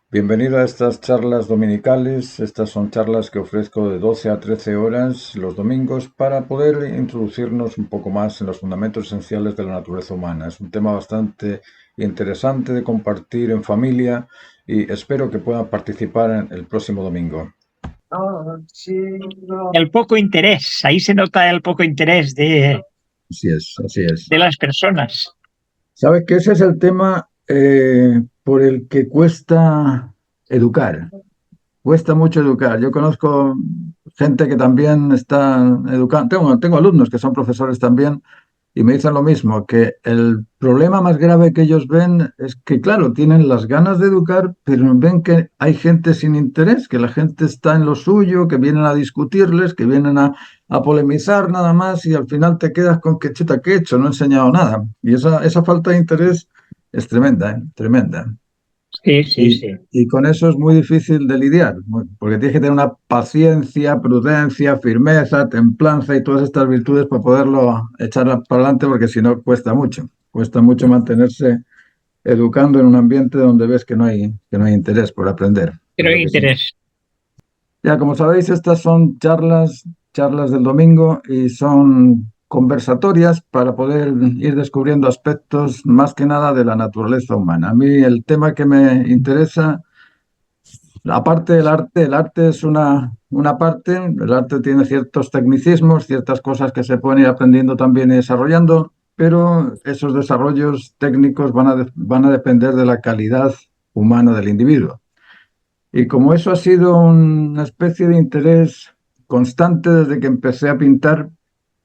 Bienvenido a estas charlas dominicales. Estas son charlas que ofrezco de 12 a 13 horas los domingos para poder introducirnos un poco más en los fundamentos esenciales de la naturaleza humana. Es un tema bastante interesante de compartir en familia y espero que puedan participar en el próximo domingo. El poco interés, ahí se nota el poco interés Así es, así es. de las personas. Sabes que ese es el tema por el que cuesta educar. Cuesta mucho educar. Yo conozco gente que también está educando. Tengo alumnos que son profesores también y me dicen lo mismo, que el problema más grave que ellos ven es que, claro, tienen las ganas de educar, pero ven que hay gente sin interés, que la gente está en lo suyo, que vienen a discutirles, que vienen a polemizar nada más y al final te quedas con que chuta, ¿qué he hecho? No he enseñado nada. Y esa falta de interés es tremenda, ¿eh? Tremenda. Sí, sí, sí. Y con eso es muy difícil de lidiar, porque tienes que tener una paciencia, prudencia, firmeza, templanza y todas estas virtudes para poderlo echar para adelante, porque si no cuesta mucho mantenerse educando en un ambiente donde ves que no hay interés por aprender. Pero Claro que sí. interés. Ya, como sabéis, estas son charlas del domingo y son conversatorias para poder ir descubriendo aspectos más que nada de la naturaleza humana. A mí el tema que me interesa. Aparte del arte, el arte es una parte, el arte tiene ciertos tecnicismos, ciertas cosas que se pueden ir aprendiendo también y desarrollando, pero esos desarrollos técnicos van a depender de la calidad humana del individuo. Y como eso ha sido una especie de interés constante desde que empecé a pintar,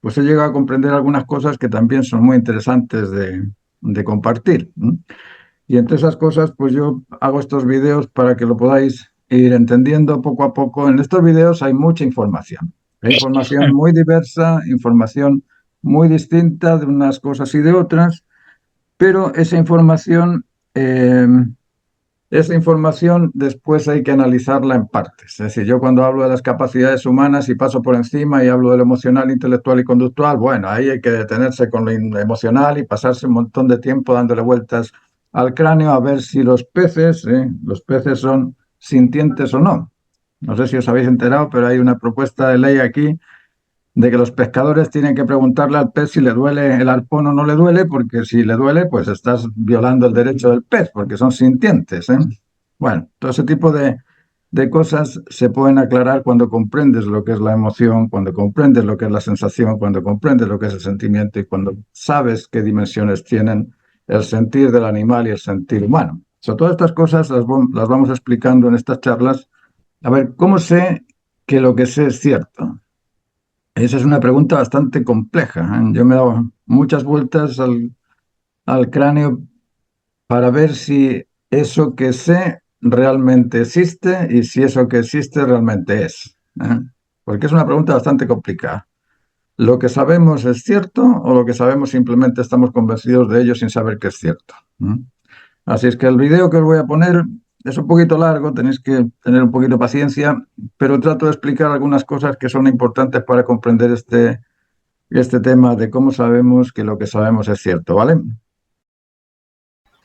pues he llegado a comprender algunas cosas que también son muy interesantes de compartir, ¿no? Y entre esas cosas, pues yo hago estos vídeos para que lo podáis ir entendiendo poco a poco. En estos vídeos hay mucha información. Hay información muy diversa, información muy distinta de unas cosas y de otras, pero eh, esa información después hay que analizarla en partes. Es decir, yo cuando hablo de las capacidades humanas y paso por encima y hablo de lo emocional, intelectual y conductual, bueno, ahí hay que detenerse con lo emocional y pasarse un montón de tiempo dándole vueltas al cráneo a ver si los peces son sintientes o no. No sé si os habéis enterado, pero hay una propuesta de ley aquí de que los pescadores tienen que preguntarle al pez si le duele el arpón o no le duele, porque si le duele, pues estás violando el derecho del pez, porque son sintientes, ¿eh? Bueno, todo ese tipo de cosas se pueden aclarar cuando comprendes lo que es la emoción, cuando comprendes lo que es la sensación, cuando comprendes lo que es el sentimiento y cuando sabes qué dimensiones tienen el sentir del animal y el sentir humano. So, todas estas cosas las vamos explicando en estas charlas. A ver, ¿cómo sé que lo que sé es cierto? Esa es una pregunta bastante compleja, ¿eh? Yo me he dado muchas vueltas al cráneo para ver si eso que sé realmente existe y si eso que existe realmente es, ¿eh? Porque es una pregunta bastante complicada. ¿Lo que sabemos es cierto o lo que sabemos simplemente estamos convencidos de ello sin saber que es cierto? ¿Eh? Así es que el vídeo que os voy a poner es un poquito largo, tenéis que tener un poquito de paciencia, pero trato de explicar algunas cosas que son importantes para comprender este tema de cómo sabemos que lo que sabemos es cierto, ¿vale?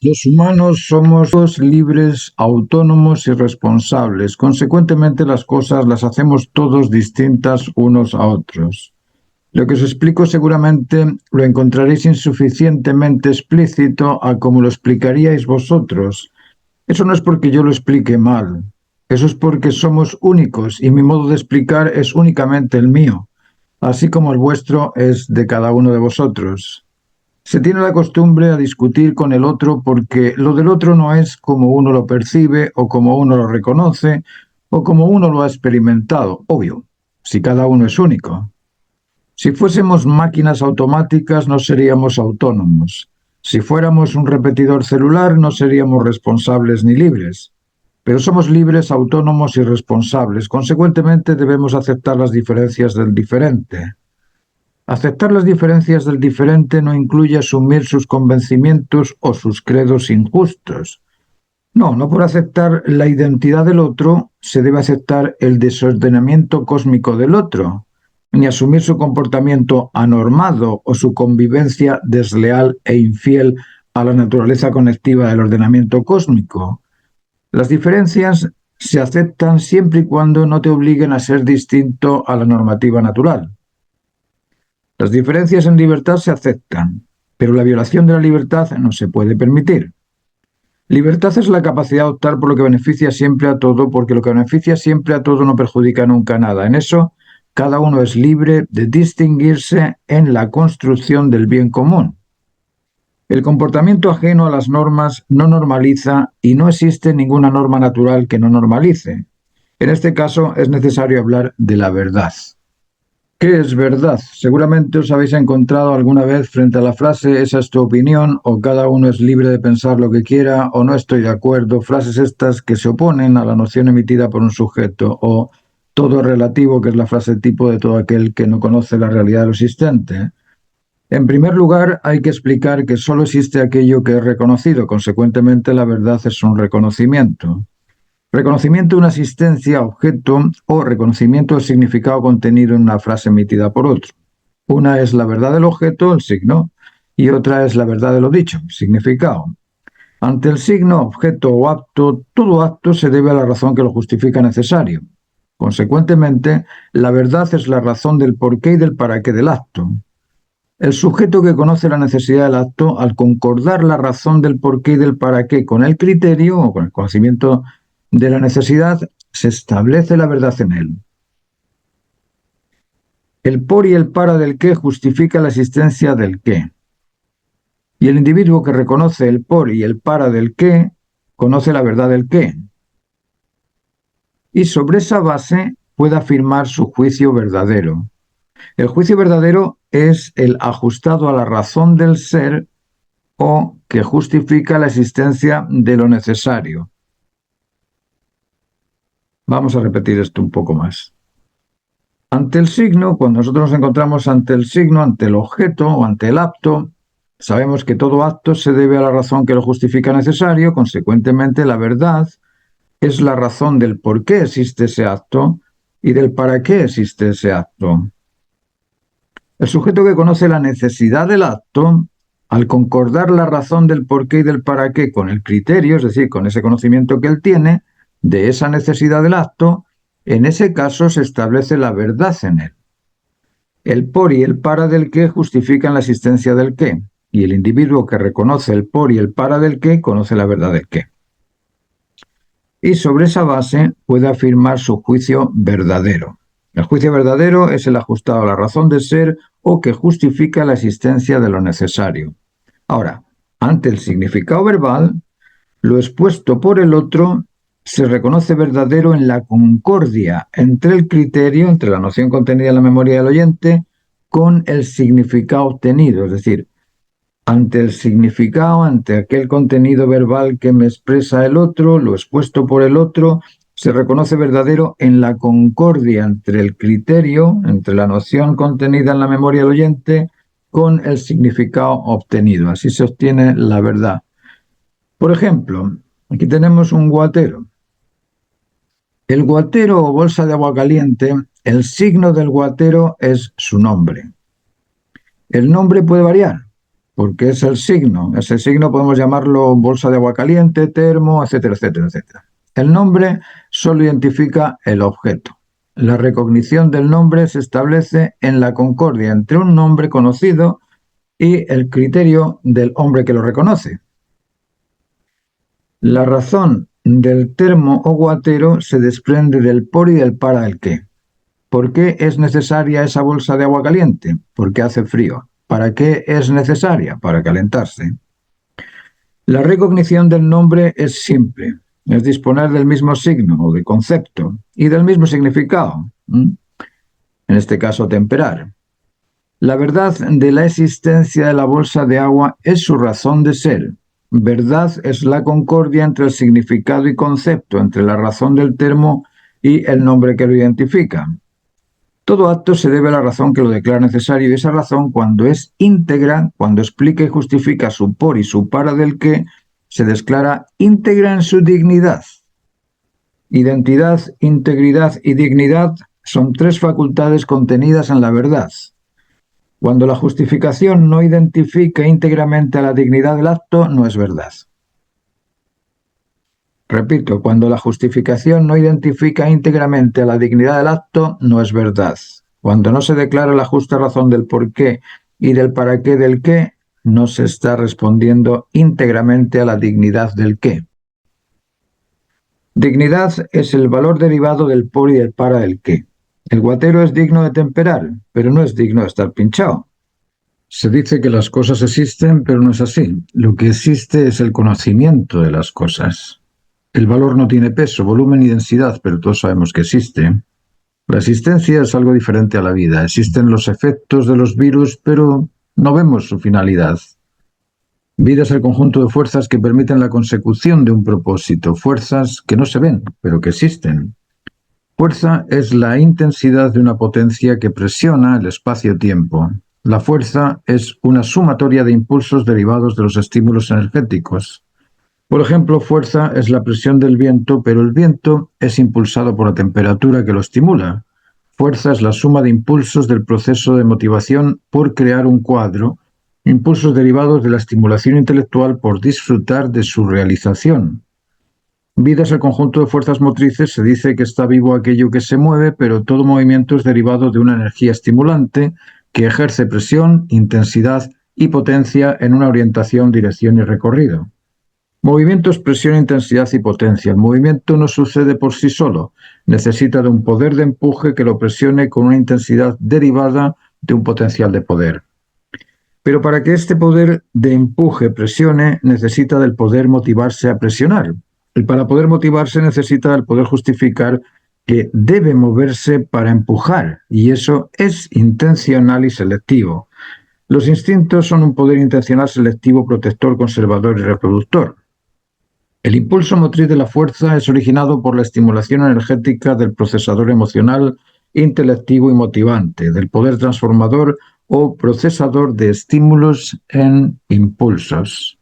Los humanos somos todos libres, autónomos y responsables. Consecuentemente, las cosas las hacemos todos distintas unos a otros. Lo que os explico seguramente lo encontraréis insuficientemente explícito a como lo explicaríais vosotros. Eso no es porque yo lo explique mal. Eso es porque somos únicos y mi modo de explicar es únicamente el mío, así como el vuestro es de cada uno de vosotros. Se tiene la costumbre a discutir con el otro porque lo del otro no es como uno lo percibe o como uno lo reconoce o como uno lo ha experimentado, obvio, si cada uno es único. Si fuésemos máquinas automáticas no seríamos autónomos. Si fuéramos un repetidor celular no seríamos responsables ni libres. Pero somos libres, autónomos y responsables. Consecuentemente debemos aceptar las diferencias del diferente. Aceptar las diferencias del diferente no incluye asumir sus convencimientos o sus credos injustos. No, no por aceptar la identidad del otro se debe aceptar el desordenamiento cósmico del otro, ni asumir su comportamiento anormado o su convivencia desleal e infiel a la naturaleza conectiva del ordenamiento cósmico. Las diferencias se aceptan siempre y cuando no te obliguen a ser distinto a la normativa natural. Las diferencias en libertad se aceptan, pero la violación de la libertad no se puede permitir. Libertad es la capacidad de optar por lo que beneficia siempre a todo, porque lo que beneficia siempre a todo no perjudica nunca nada. En eso, cada uno es libre de distinguirse en la construcción del bien común. El comportamiento ajeno a las normas no normaliza y no existe ninguna norma natural que no normalice. En este caso es necesario hablar de la verdad. ¿Qué es verdad? Seguramente os habéis encontrado alguna vez frente a la frase «esa es tu opinión» o «cada uno es libre de pensar lo que quiera» o «no estoy de acuerdo», frases estas que se oponen a la noción emitida por un sujeto, o «todo es relativo», que es la frase tipo de todo aquel que no conoce la realidad de lo existente. En primer lugar, hay que explicar que solo existe aquello que es reconocido, consecuentemente la verdad es un reconocimiento. Reconocimiento de una existencia, objeto, o reconocimiento del significado contenido en una frase emitida por otro. Una es la verdad del objeto, el signo, y otra es la verdad de lo dicho, el significado. Ante el signo, objeto o acto, todo acto se debe a la razón que lo justifica necesario. Consecuentemente, la verdad es la razón del porqué y del para qué del acto. El sujeto que conoce la necesidad del acto, al concordar la razón del porqué y del para qué con el criterio o con el conocimiento de la necesidad, se establece la verdad en él. El por y el para del qué justifica la existencia del qué. Y el individuo que reconoce el por y el para del qué, conoce la verdad del qué. Y sobre esa base puede afirmar su juicio verdadero. El juicio verdadero es el ajustado a la razón del ser o que justifica la existencia de lo necesario. Vamos a repetir esto un poco más. Ante el signo, cuando nosotros nos encontramos ante el signo, ante el objeto o ante el acto, sabemos que todo acto se debe a la razón que lo justifica necesario, consecuentemente la verdad es la razón del por qué existe ese acto y del para qué existe ese acto. El sujeto que conoce la necesidad del acto, al concordar la razón del por qué y del para qué con el criterio, es decir, con ese conocimiento que él tiene de esa necesidad del acto, en ese caso se establece la verdad en él. El por y el para del qué justifican la existencia del qué, y el individuo que reconoce el por y el para del qué conoce la verdad del qué. Y sobre esa base puede afirmar su juicio verdadero. El juicio verdadero es el ajustado a la razón de ser o que justifica la existencia de lo necesario. Ahora, ante el significado verbal, lo expuesto por el otro se reconoce verdadero en la concordia entre el criterio, entre la noción contenida en la memoria del oyente, con el significado obtenido, es decir, ante el significado, ante aquel contenido verbal que me expresa el otro, lo expuesto por el otro, se reconoce verdadero en la concordia entre el criterio, entre la noción contenida en la memoria del oyente, con el significado obtenido. Así se obtiene la verdad. Por ejemplo, aquí tenemos un guatero. El guatero o bolsa de agua caliente, el signo del guatero es su nombre. El nombre puede variar, porque es el signo. Ese signo podemos llamarlo bolsa de agua caliente, termo, etcétera, etcétera, etcétera. El nombre solo identifica el objeto. La recognición del nombre se establece en la concordia entre un nombre conocido y el criterio del hombre que lo reconoce. La razón del termo o guatero se desprende del por y del para el qué. ¿Por qué es necesaria esa bolsa de agua caliente? Porque hace frío. ¿Para qué es necesaria? Para calentarse. La recognición del nombre es simple, es disponer del mismo signo o de concepto y del mismo significado, en este caso temperar. La verdad de la existencia de la bolsa de agua es su razón de ser. Verdad es la concordia entre el significado y concepto, entre la razón del termo y el nombre que lo identifica. Todo acto se debe a la razón que lo declara necesario, y esa razón, cuando es íntegra, cuando explica y justifica su por y su para del qué, se declara íntegra en su dignidad. Identidad, integridad y dignidad son tres facultades contenidas en la verdad. Cuando la justificación no identifica íntegramente a la dignidad del acto, no es verdad. Repito, cuando la justificación no identifica íntegramente a la dignidad del acto, no es verdad. Cuando no se declara la justa razón del por qué y del para qué del qué, no se está respondiendo íntegramente a la dignidad del qué. Dignidad es el valor derivado del por y del para del qué. El guatero es digno de temperar, pero no es digno de estar pinchado. Se dice que las cosas existen, pero no es así. Lo que existe es el conocimiento de las cosas. El valor no tiene peso, volumen ni densidad, pero todos sabemos que existe. La existencia es algo diferente a la vida. Existen los efectos de los virus, pero no vemos su finalidad. Vida es el conjunto de fuerzas que permiten la consecución de un propósito, fuerzas que no se ven, pero que existen. Fuerza es la intensidad de una potencia que presiona el espacio-tiempo. La fuerza es una sumatoria de impulsos derivados de los estímulos energéticos. Por ejemplo, fuerza es la presión del viento, pero el viento es impulsado por la temperatura que lo estimula. Fuerza es la suma de impulsos del proceso de motivación por crear un cuadro, impulsos derivados de la estimulación intelectual por disfrutar de su realización. Vida es el conjunto de fuerzas motrices. Se dice que está vivo aquello que se mueve, pero todo movimiento es derivado de una energía estimulante que ejerce presión, intensidad y potencia en una orientación, dirección y recorrido. Movimiento es presión, intensidad y potencia. El movimiento no sucede por sí solo. Necesita de un poder de empuje que lo presione con una intensidad derivada de un potencial de poder. Pero para que este poder de empuje presione, necesita del poder motivarse a presionar. Y para poder motivarse necesita del poder justificar que debe moverse para empujar, y eso es intencional y selectivo. Los instintos son un poder intencional selectivo, protector, conservador y reproductor. El impulso motriz de la fuerza es originado por la estimulación energética del procesador emocional, intelectivo y motivante, del poder transformador o procesador de estímulos en impulsos.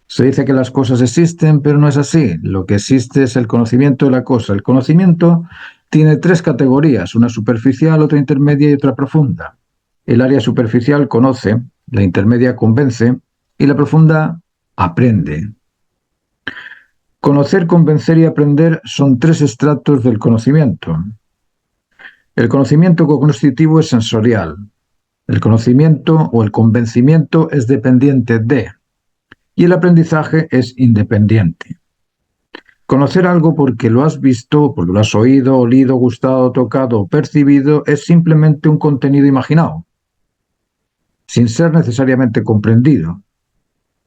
Se dice que las cosas existen, pero no es así. Lo que existe es el conocimiento de la cosa. El conocimiento tiene tres categorías, una superficial, otra intermedia y otra profunda. El área superficial conoce, la intermedia convence y la profunda aprende. Conocer, convencer y aprender son tres estratos del conocimiento. El conocimiento cognoscitivo es sensorial. El conocimiento o el convencimiento es dependiente de, y el aprendizaje es independiente. Conocer algo porque lo has visto, porque lo has oído, olido, gustado, tocado o percibido es simplemente un contenido imaginado, sin ser necesariamente comprendido.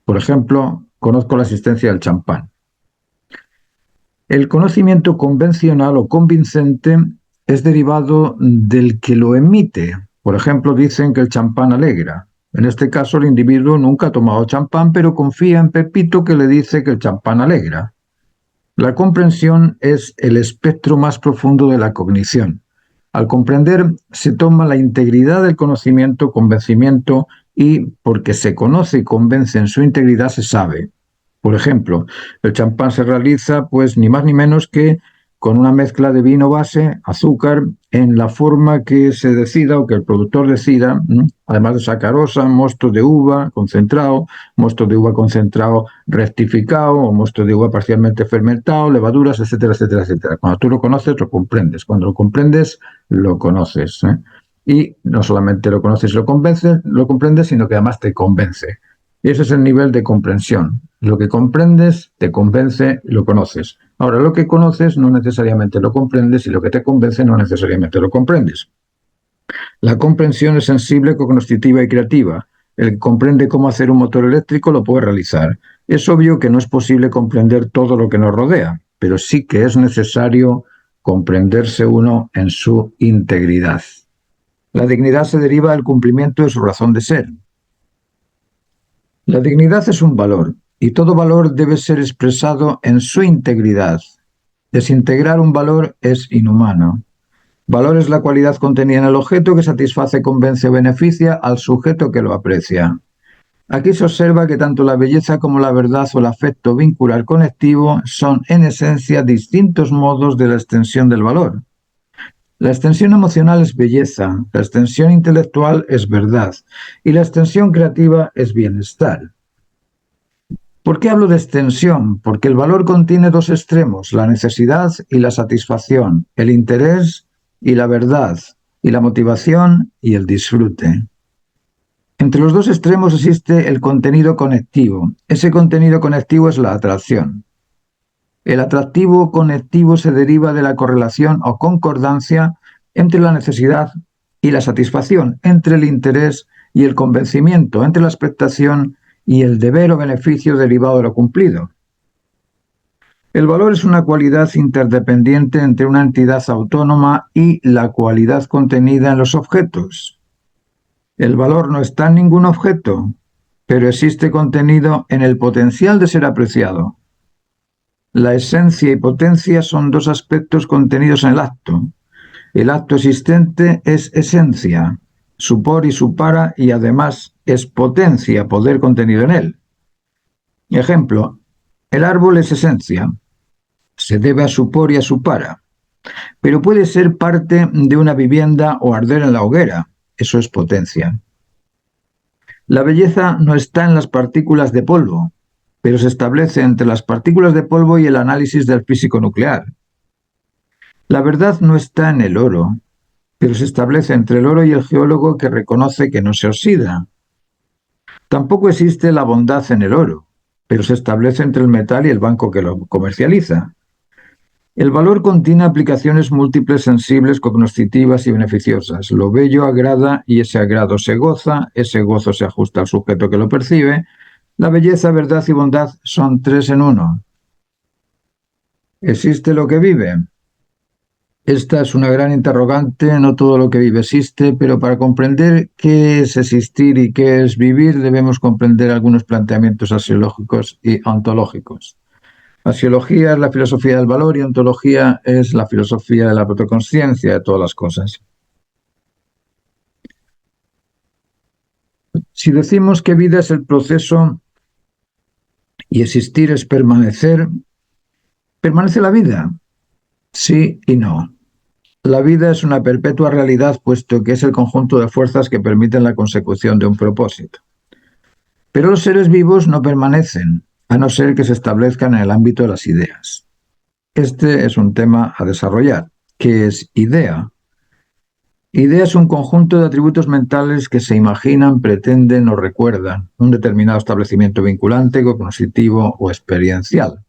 Por ejemplo, conozco la existencia del champán. El conocimiento convencional o convincente es derivado del que lo emite. Por ejemplo, dicen que el champán alegra. En este caso, el individuo nunca ha tomado champán, pero confía en Pepito que le dice que el champán alegra. La comprensión es el espectro más profundo de la cognición. Al comprender, se toma la integridad del conocimiento, convencimiento, y porque se conoce y convence en su integridad, se sabe. Por ejemplo, el champán se realiza, pues, ni más ni menos que con una mezcla de vino base, azúcar, en la forma que se decida o que el productor decida, además de sacarosa, mosto de uva concentrado rectificado o mosto de uva parcialmente fermentado, levaduras, etcétera, etcétera, etcétera. Cuando tú lo conoces, lo comprendes. Cuando lo comprendes, lo conoces. Y no solamente lo conoces y lo comprendes, sino que además te convence. Y ese es el nivel de comprensión. Lo que comprendes te convence y lo conoces. Ahora, lo que conoces no necesariamente lo comprendes y lo que te convence no necesariamente lo comprendes. La comprensión es sensible, cognoscitiva y creativa. El que comprende cómo hacer un motor eléctrico lo puede realizar. Es obvio que no es posible comprender todo lo que nos rodea, pero sí que es necesario comprenderse uno en su integridad. La dignidad se deriva del cumplimiento de su razón de ser. La dignidad es un valor, y todo valor debe ser expresado en su integridad. Desintegrar un valor es inhumano. Valor es la cualidad contenida en el objeto que satisface, convence o beneficia al sujeto que lo aprecia. Aquí se observa que tanto la belleza como la verdad o el afecto vincular conectivo son en esencia distintos modos de la extensión del valor. La extensión emocional es belleza, la extensión intelectual es verdad y la extensión creativa es bienestar. ¿Por qué hablo de extensión? Porque el valor contiene dos extremos, la necesidad y la satisfacción, el interés y la verdad, y la motivación y el disfrute. Entre los dos extremos existe el contenido conectivo. Ese contenido conectivo es la atracción. El atractivo conectivo se deriva de la correlación o concordancia entre la necesidad y la satisfacción, entre el interés y el convencimiento, entre la expectación y el deber o beneficio derivado de lo cumplido. El valor es una cualidad interdependiente entre una entidad autónoma y la cualidad contenida en los objetos. El valor no está en ningún objeto, pero existe contenido en el potencial de ser apreciado. La esencia y potencia son dos aspectos contenidos en el acto. El acto existente es esencia, su por y su para, y además es potencia, poder contenido en él. Ejemplo, el árbol es esencia, se debe a su por y a su para, pero puede ser parte de una vivienda o arder en la hoguera, eso es potencia. La belleza no está en las partículas de polvo, pero se establece entre las partículas de polvo y el análisis del físico nuclear. La verdad no está en el oro, pero se establece entre el oro y el geólogo que reconoce que no se oxida. Tampoco existe la bondad en el oro, pero se establece entre el metal y el banco que lo comercializa. El valor contiene aplicaciones múltiples, sensibles, cognoscitivas y beneficiosas. Lo bello agrada y ese agrado se goza, ese gozo se ajusta al sujeto que lo percibe. La belleza, verdad y bondad son tres en uno. ¿Existe lo que vive? Esta es una gran interrogante, no todo lo que vive existe, pero para comprender qué es existir y qué es vivir debemos comprender algunos planteamientos axiológicos y ontológicos. Axiología es la filosofía del valor y ontología es la filosofía de la autoconsciencia de todas las cosas. Si decimos que vida es el proceso y existir es permanecer, ¿permanece la vida? Sí y no. La vida es una perpetua realidad, puesto que es el conjunto de fuerzas que permiten la consecución de un propósito. Pero los seres vivos no permanecen, a no ser que se establezcan en el ámbito de las ideas. Este es un tema a desarrollar. ¿Qué es idea? Idea es un conjunto de atributos mentales que se imaginan, pretenden o recuerdan un determinado establecimiento vinculante, cognoscitivo o experiencial.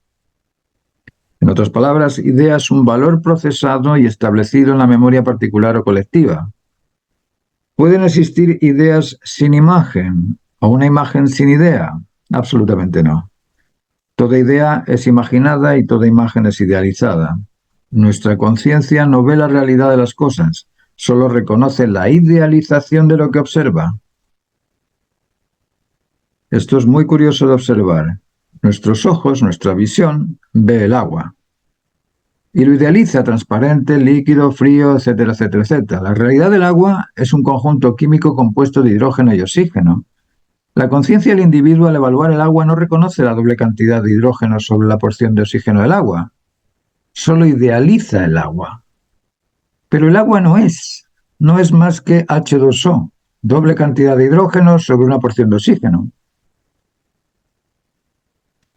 En otras palabras, idea es un valor procesado y establecido en la memoria particular o colectiva. ¿Pueden existir ideas sin imagen o una imagen sin idea? Absolutamente no. Toda idea es imaginada y toda imagen es idealizada. Nuestra conciencia no ve la realidad de las cosas, solo reconoce la idealización de lo que observa. Esto es muy curioso de observar. Nuestros ojos, nuestra visión, ve el agua y lo idealiza transparente, líquido, frío, etcétera, etcétera, etcétera. La realidad del agua es un conjunto químico compuesto de hidrógeno y oxígeno. La conciencia del individuo al evaluar el agua no reconoce la doble cantidad de hidrógeno sobre la porción de oxígeno del agua. Solo idealiza el agua. Pero el agua no es más que H2O, doble cantidad de hidrógeno sobre una porción de oxígeno.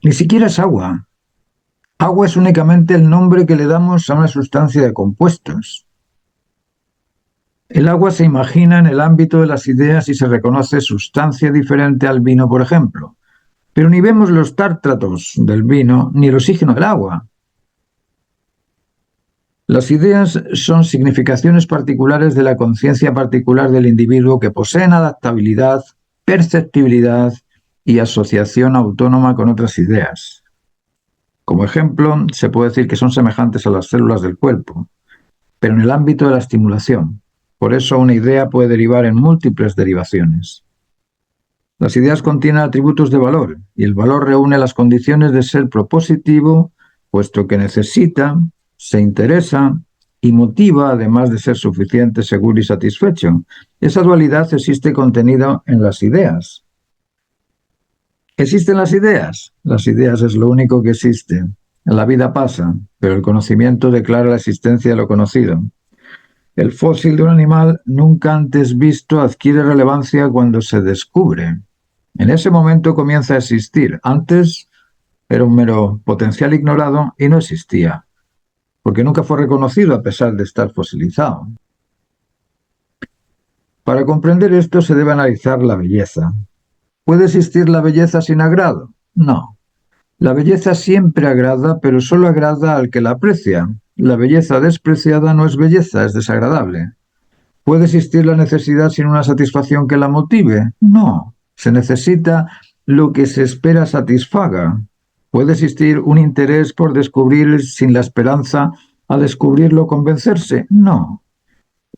Ni siquiera es agua. Agua es únicamente el nombre que le damos a una sustancia de compuestos. El agua se imagina en el ámbito de las ideas y se reconoce sustancia diferente al vino, por ejemplo. Pero ni vemos los tártratos del vino ni el oxígeno del agua. Las ideas son significaciones particulares de la conciencia particular del individuo que poseen adaptabilidad, perceptibilidad y asociación autónoma con otras ideas. Como ejemplo, se puede decir que son semejantes a las células del cuerpo, pero en el ámbito de la estimulación. Por eso una idea puede derivar en múltiples derivaciones. Las ideas contienen atributos de valor, y el valor reúne las condiciones de ser propositivo, puesto que necesita, se interesa y motiva, además de ser suficiente, seguro y satisfecho. Esa dualidad existe contenida en las ideas. ¿Existen las ideas? Las ideas es lo único que existe. La vida pasa, pero el conocimiento declara la existencia de lo conocido. El fósil de un animal nunca antes visto adquiere relevancia cuando se descubre. En ese momento comienza a existir. Antes era un mero potencial ignorado y no existía, porque nunca fue reconocido a pesar de estar fosilizado. Para comprender esto se debe analizar la belleza. ¿Puede existir la belleza sin agrado? No. La belleza siempre agrada, pero solo agrada al que la aprecia. La belleza despreciada no es belleza, es desagradable. ¿Puede existir la necesidad sin una satisfacción que la motive? No. Se necesita lo que se espera satisfaga. ¿Puede existir un interés por descubrir sin la esperanza a descubrirlo convencerse? No.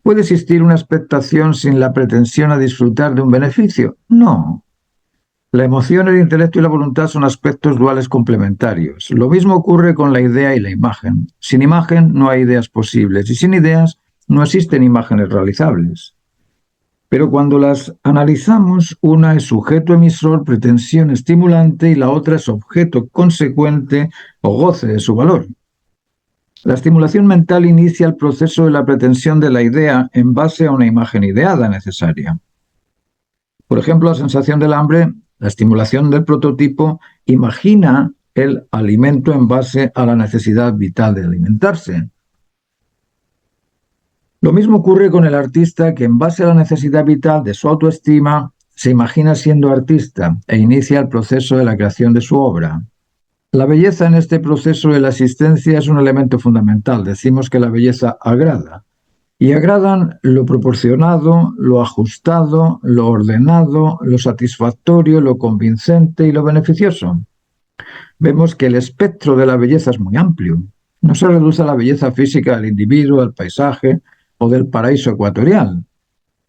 ¿Puede existir una expectación sin la pretensión a disfrutar de un beneficio? No. La emoción, el intelecto y la voluntad son aspectos duales complementarios. Lo mismo ocurre con la idea y la imagen. Sin imagen no hay ideas posibles y sin ideas no existen imágenes realizables. Pero cuando las analizamos, una es sujeto emisor, pretensión estimulante y la otra es objeto consecuente o goce de su valor. La estimulación mental inicia el proceso de la pretensión de la idea en base a una imagen ideada necesaria. Por ejemplo, la sensación del hambre, la estimulación del prototipo, imagina el alimento en base a la necesidad vital de alimentarse. Lo mismo ocurre con el artista que en base a la necesidad vital de su autoestima se imagina siendo artista e inicia el proceso de la creación de su obra. La belleza en este proceso de la existencia es un elemento fundamental. Decimos que la belleza agrada. Y agradan lo proporcionado, lo ajustado, lo ordenado, lo satisfactorio, lo convincente y lo beneficioso. Vemos que el espectro de la belleza es muy amplio. No se reduce a la belleza física del individuo, al paisaje o del paraíso ecuatorial.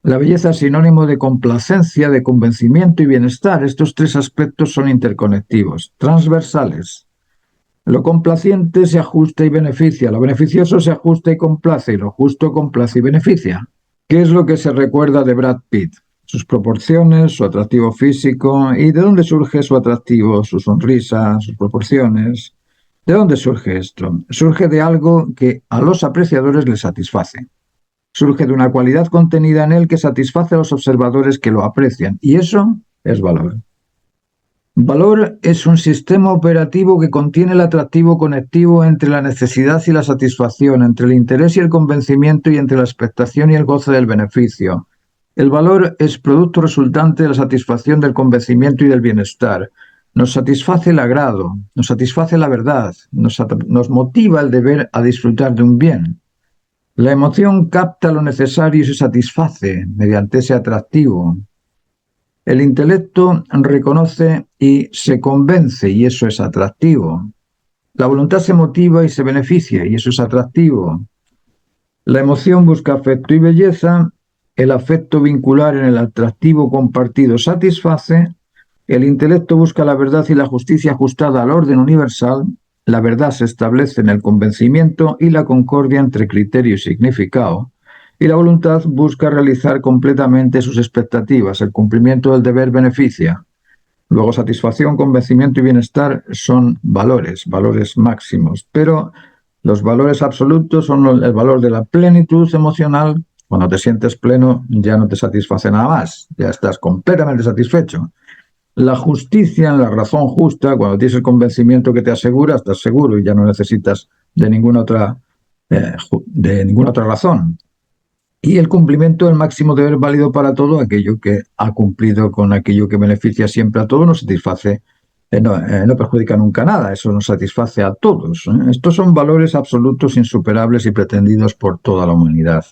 La belleza es sinónimo de complacencia, de convencimiento y bienestar. Estos tres aspectos son interconectivos, transversales. Lo complaciente se ajusta y beneficia, lo beneficioso se ajusta y complace, y lo justo complace y beneficia. ¿Qué es lo que se recuerda de Brad Pitt? Sus proporciones, su atractivo físico. ¿Y de dónde surge su atractivo, su sonrisa, sus proporciones? ¿De dónde surge esto? Surge de algo que a los apreciadores les satisface. Surge de una cualidad contenida en él que satisface a los observadores que lo aprecian. Y eso es valor. Valor es un sistema operativo que contiene el atractivo conectivo entre la necesidad y la satisfacción, entre el interés y el convencimiento y entre la expectación y el goce del beneficio. El valor es producto resultante de la satisfacción del convencimiento y del bienestar. Nos satisface el agrado, nos satisface la verdad, nos motiva el deber a disfrutar de un bien. La emoción capta lo necesario y se satisface mediante ese atractivo. El intelecto reconoce y se convence, y eso es atractivo. La voluntad se motiva y se beneficia, y eso es atractivo. La emoción busca afecto y belleza, el afecto vincular en el atractivo compartido satisface, el intelecto busca la verdad y la justicia ajustada al orden universal, la verdad se establece en el convencimiento y la concordia entre criterio y significado, y la voluntad busca realizar completamente sus expectativas. El cumplimiento del deber beneficia. Luego, satisfacción, convencimiento y bienestar son valores, valores máximos. Pero los valores absolutos son el valor de la plenitud emocional. Cuando te sientes pleno, ya no te satisface nada más. Ya estás completamente satisfecho. La justicia en la razón justa, cuando tienes el convencimiento que te asegura, estás seguro y ya no necesitas de ninguna otra razón. Y el cumplimiento del máximo deber válido para todo, aquello que ha cumplido con aquello que beneficia siempre a todos, nos satisface, no perjudica nunca nada, eso nos satisface a todos. Estos son valores absolutos, insuperables y pretendidos por toda la humanidad.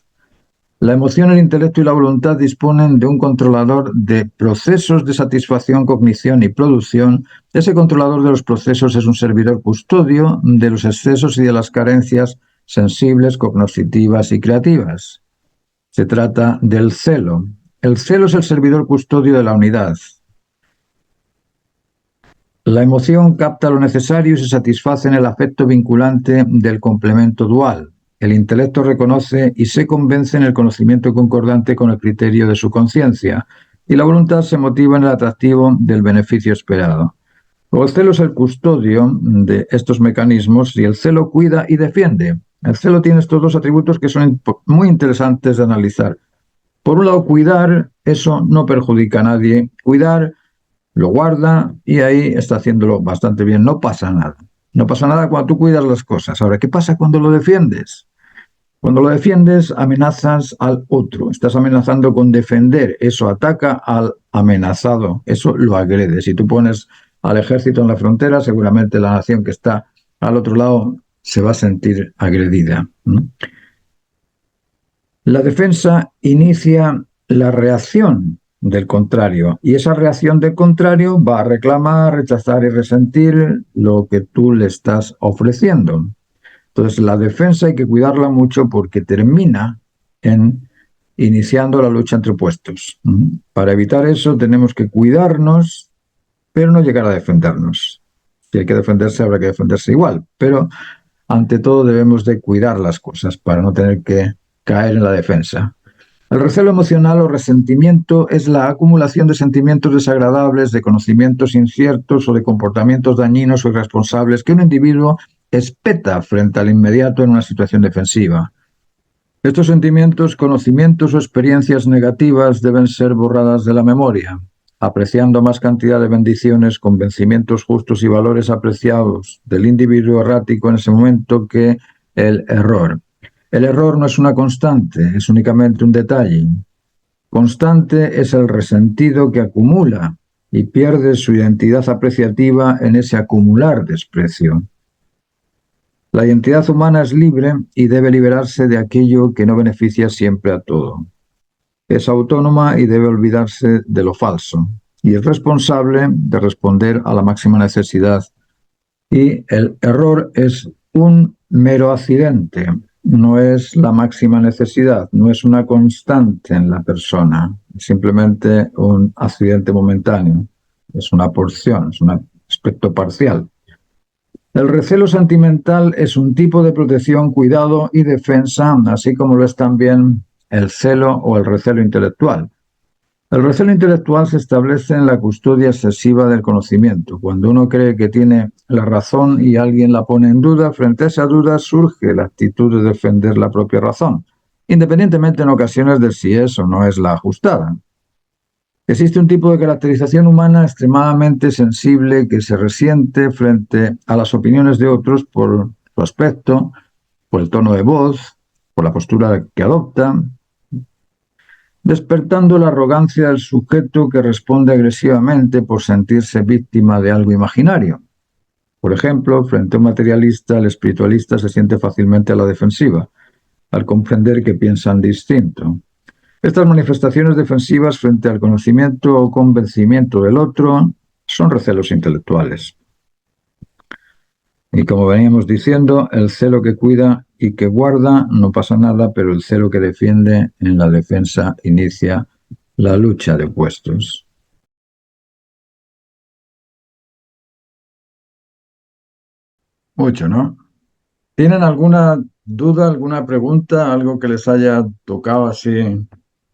La emoción, el intelecto y la voluntad disponen de un controlador de procesos de satisfacción, cognición y producción. Ese controlador de los procesos es un servidor custodio de los excesos y de las carencias sensibles, cognitivas y creativas. Se trata del celo. El celo es el servidor custodio de la unidad. La emoción capta lo necesario y se satisface en el afecto vinculante del complemento dual. El intelecto reconoce y se convence en el conocimiento concordante con el criterio de su conciencia. Y la voluntad se motiva en el atractivo del beneficio esperado. El celo es el custodio de estos mecanismos y el celo cuida y defiende. El celo tiene estos dos atributos que son muy interesantes de analizar. Por un lado, cuidar, eso no perjudica a nadie. Cuidar lo guarda y ahí está haciéndolo bastante bien. No pasa nada. No pasa nada cuando tú cuidas las cosas. Ahora, ¿qué pasa cuando lo defiendes? Cuando lo defiendes, amenazas al otro. Estás amenazando con defender. Eso ataca al amenazado. Eso lo agrede. Si tú pones al ejército en la frontera, seguramente la nación que está al otro lado se va a sentir agredida. La defensa inicia la reacción del contrario y esa reacción del contrario va a reclamar, rechazar y resentir lo que tú le estás ofreciendo. Entonces, la defensa hay que cuidarla mucho porque termina en iniciando la lucha entre opuestos. Para evitar eso tenemos que cuidarnos, pero no llegar a defendernos. Si hay que defenderse, habrá que defenderse igual, pero ante todo debemos de cuidar las cosas para no tener que caer en la defensa. El recelo emocional o resentimiento es la acumulación de sentimientos desagradables, de conocimientos inciertos o de comportamientos dañinos o irresponsables que un individuo espeta frente al inmediato en una situación defensiva. Estos sentimientos, conocimientos o experiencias negativas deben ser borradas de la memoria, apreciando más cantidad de bendiciones, convencimientos justos y valores apreciados del individuo errático en ese momento que el error. El error no es una constante, es únicamente un detalle. Constante es el resentido que acumula y pierde su identidad apreciativa en ese acumular desprecio. La identidad humana es libre y debe liberarse de aquello que no beneficia siempre a todo. Es autónoma y debe olvidarse de lo falso. Y es responsable de responder a la máxima necesidad. Y el error es un mero accidente, no es la máxima necesidad, no es una constante en la persona, es simplemente un accidente momentáneo, es una porción, es un aspecto parcial. El recelo sentimental es un tipo de protección, cuidado y defensa, así como lo es también el celo o el recelo intelectual. El recelo intelectual se establece en la custodia excesiva del conocimiento. Cuando uno cree que tiene la razón y alguien la pone en duda, frente a esa duda surge la actitud de defender la propia razón, independientemente en ocasiones de si es o no es la ajustada. Existe un tipo de caracterización humana extremadamente sensible que se resiente frente a las opiniones de otros por su aspecto, por el tono de voz, por la postura que adopta, despertando la arrogancia del sujeto que responde agresivamente por sentirse víctima de algo imaginario. Por ejemplo, frente a un materialista, el espiritualista se siente fácilmente a la defensiva, al comprender que piensan distinto. Estas manifestaciones defensivas frente al conocimiento o convencimiento del otro son recelos intelectuales. Y como veníamos diciendo, el celo que cuida y que guarda no pasa nada, pero el celo que defiende en la defensa inicia la lucha de opuestos. Mucho, ¿no? ¿Tienen alguna duda, alguna pregunta, algo que les haya tocado así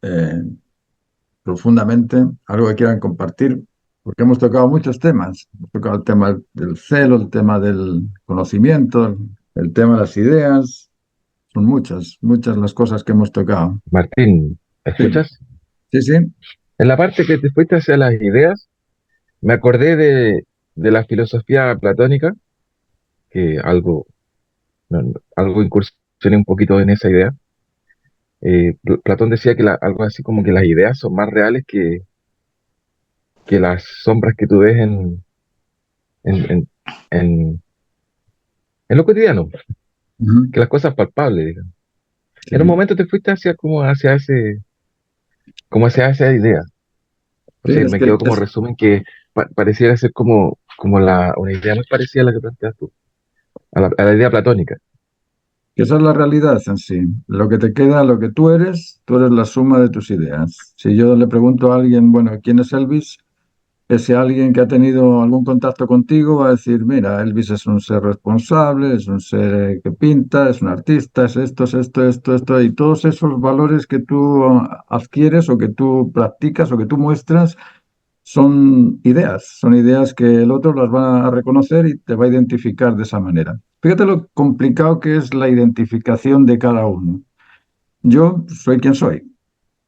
eh, profundamente, algo que quieran compartir? Porque hemos tocado muchos temas. Hemos tocado el tema del celo, el tema del conocimiento, el tema de las ideas. Son muchas, muchas las cosas que hemos tocado. Martín, Sí, ¿escuchas? sí, sí. En la parte que te fuiste hacia las ideas, me acordé de la filosofía platónica, que algo incursioné un poquito en esa idea. Platón decía que algo así como que las ideas son más reales que las sombras que tú ves en, en, en- en lo cotidiano, Ujú. que las cosas palpables, digamos. En un Sí, momento te fuiste hacia como hacia esa idea. O sí, sea, es me que quedó como resumen que pareciera ser como una idea muy parecida a la que planteas tú, a la idea platónica. que esa es la realidad en sí. Lo que te queda, lo que tú eres la suma de tus ideas. Si yo le pregunto a alguien, bueno, ¿quién es Elvis? Ese alguien que ha tenido algún contacto contigo va a decir, mira, Elvis es un ser responsable, es un ser que pinta, es un artista, es esto, y todos esos valores que tú adquieres o que tú practicas o que tú muestras son ideas que el otro las va a reconocer y te va a identificar de esa manera. Fíjate lo complicado que es la identificación de cada uno. Yo soy quien soy,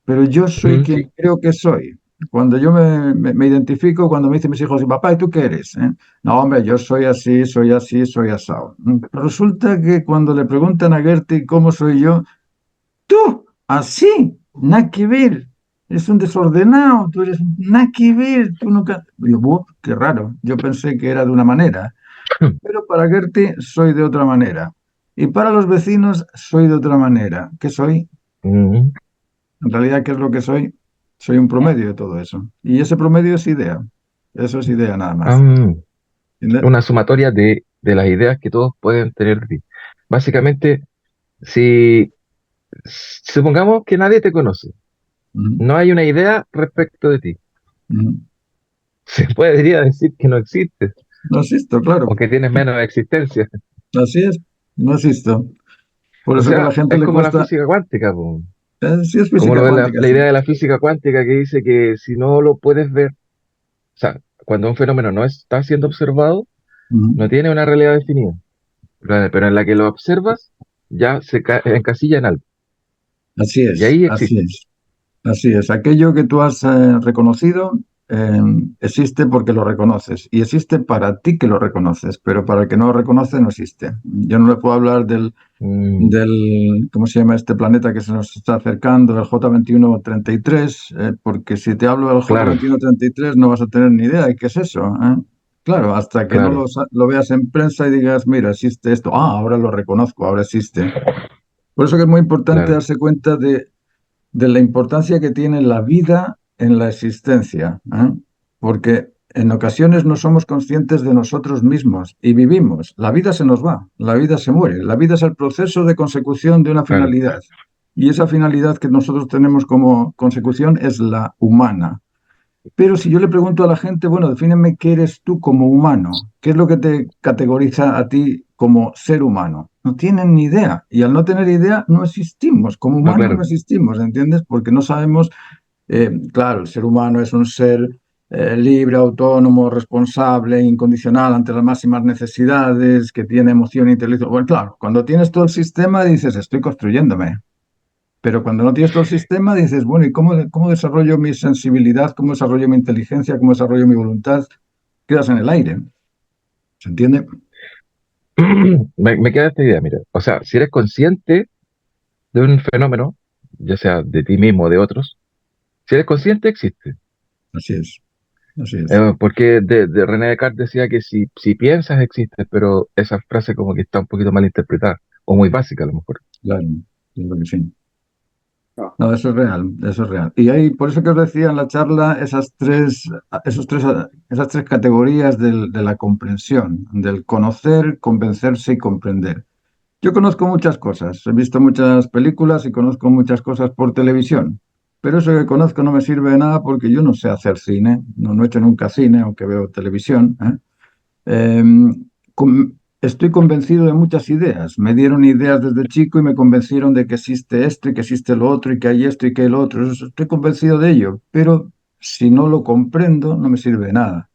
pero yo soy Ujú. quien creo que soy. Cuando yo me identifico, cuando me dicen mis hijos, papá, ¿y tú qué eres? No, hombre, yo soy así, soy así, soy asado. Resulta que cuando le preguntan a Gertie cómo soy yo, tú, así, nada que ver. Eres un desordenado, tú eres nada que ver, tú nunca. Yo, "Buah, qué raro, yo pensé que era de una manera, pero para Gertie soy de otra manera. Y para los vecinos soy de otra manera. ¿Qué soy? Mm. En realidad, ¿qué es lo que soy? Soy un promedio de todo eso. Y ese promedio es idea. Eso es idea nada Ah, más. ¿Entiendes? una sumatoria de las ideas que todos pueden tener de ti. Básicamente, si supongamos que nadie te conoce, Ujú, no hay una idea respecto de ti, ujú. se podría decir que no existes No existo, claro. o que tienes menos existencia. Así es. No existo. Por O eso que a la sea, gente es le como la cuesta. física cuántica, po. Sí, es Como física lo de cuántica, la sí. idea de la física cuántica que dice que si no lo puedes ver, o sea, cuando un fenómeno no está siendo observado, Ujú. no tiene una realidad definida, pero en la que lo observas, ya encasilla en algo, Así y es, ahí así existe. es. Así es, aquello que tú has reconocido eh, existe porque lo reconoces y existe para ti que lo reconoces, pero para el que no lo reconoce no existe. Yo no le puedo hablar Mm, ¿cómo se llama este planeta que se nos está acercando, el J2133? Porque si te hablo del claro, J2133 no vas a tener ni idea de qué es eso, ¿eh? Claro, hasta que no claro, lo veas en prensa y digas, mira, existe esto, ahora lo reconozco, ahora existe. Por eso que es muy importante claro, darse cuenta de la importancia que tiene la vida en la existencia, ¿eh? Porque en ocasiones no somos conscientes de nosotros mismos y vivimos. La vida se nos va, la vida se muere, la vida es el proceso de consecución de una claro. finalidad. Y esa finalidad que nosotros tenemos como consecución es la humana. Pero si yo le pregunto a la gente, bueno, defíneme qué eres tú como humano, qué es lo que te categoriza a ti como ser humano. No tienen ni idea. Y al no tener idea, no existimos. Como No, humanos no claro, existimos, ¿entiendes? Porque no sabemos, claro, el ser humano es un ser libre, autónomo, responsable, incondicional ante las máximas necesidades, que tiene emoción e inteligencia. Bueno, claro, cuando tienes todo el sistema dices, estoy construyéndome. Pero cuando no tienes todo el sistema, dices, bueno, ¿y cómo desarrollo mi sensibilidad? ¿Cómo desarrollo mi inteligencia? ¿Cómo desarrollo mi voluntad? Quedas en el aire. ¿Se entiende? me queda esta idea, mira, o sea, si eres consciente de un fenómeno, ya sea de ti mismo o de otros, si eres consciente, existe. Así es. Así es. Porque de René Descartes decía que si piensas, existes, pero esa frase como que está un poquito mal interpretada, o muy básica a lo mejor. Claro. Yo creo que sí. No, eso es real, eso es real. Y hay, por eso que os decía en la charla, esas tres categorías de la comprensión, del conocer, convencerse y comprender. Yo conozco muchas cosas, he visto muchas películas y conozco muchas cosas por televisión, pero eso que conozco no me sirve de nada porque yo no sé hacer cine, no he hecho nunca cine, aunque veo televisión, ¿eh? Eh, Estoy convencido de muchas ideas. Me dieron ideas desde chico y me convencieron de que existe esto y que existe lo otro y que hay esto y que hay lo otro. Estoy convencido de ello, pero si no lo comprendo, no me sirve de nada.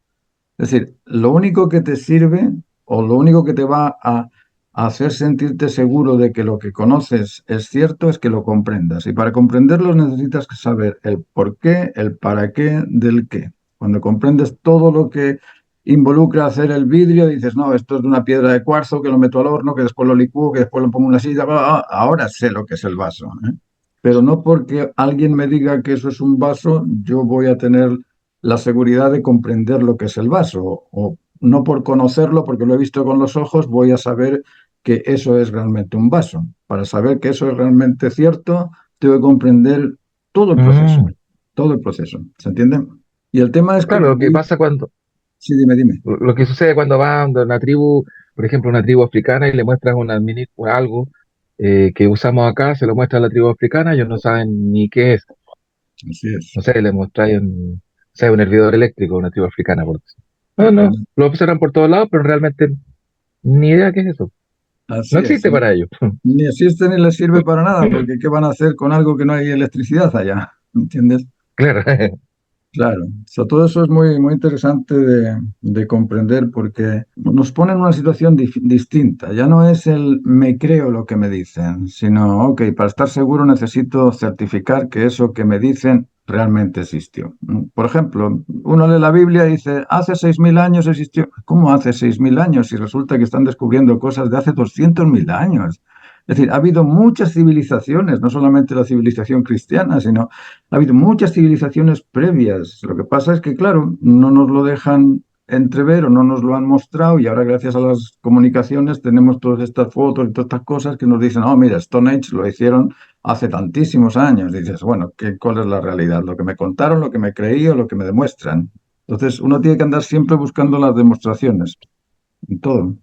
Es decir, lo único que te sirve o lo único que te va a hacer sentirte seguro de que lo que conoces es cierto es que lo comprendas. Y para comprenderlo necesitas saber el por qué, el para qué del qué. Cuando comprendes todo lo que involucra hacer el vidrio, dices, no, esto es de una piedra de cuarzo, que lo meto al horno, que después lo licúo, que después lo pongo en una silla. Ahora sé lo que es el vaso, ¿eh? Pero no porque alguien me diga que eso es un vaso, yo voy a tener la seguridad de comprender lo que es el vaso, o no por conocerlo, porque lo he visto con los ojos, voy a saber que eso es realmente un vaso. Para saber que eso es realmente cierto, tengo que comprender todo el proceso, Mm, todo el proceso, ¿se entiende? Y el tema es que, claro, lo que pasa cuando, sí, dime, dime. lo que sucede cuando va a una tribu, por ejemplo, una tribu africana y le muestras algo que usamos acá, se lo muestra a la tribu africana, ellos no saben ni qué es. Así es. No sé, le mostráis un hervidor eléctrico a una tribu africana, por decir. No, no, lo observan por todos lados, pero realmente ni idea qué es eso. No Así es. existe para ellos. Ni existe ni les sirve para nada, porque ¿qué van a hacer con algo que no hay electricidad allá? ¿Entiendes? Claro, Claro, todo eso es muy, muy interesante de comprender porque nos pone en una situación distinta. Ya no es el me creo lo que me dicen, sino, ok, para estar seguro necesito certificar que eso que me dicen realmente existió. Por ejemplo, uno lee la Biblia y dice, hace 6.000 años existió. ¿Cómo hace 6.000 años? Si resulta que están descubriendo cosas de hace 200.000 años. Es decir, ha habido muchas civilizaciones, no solamente la civilización cristiana, sino ha habido muchas civilizaciones previas. Lo que pasa es que, claro, no nos lo dejan entrever o no nos lo han mostrado y ahora gracias a las comunicaciones tenemos todas estas fotos y todas estas cosas que nos dicen, oh, mira, Stone Age lo hicieron hace tantísimos años. Dices, bueno, ¿cuál es la realidad? ¿Lo que me contaron, lo que me creí o lo que me demuestran? Entonces, uno tiene que andar siempre buscando las demostraciones, en todo.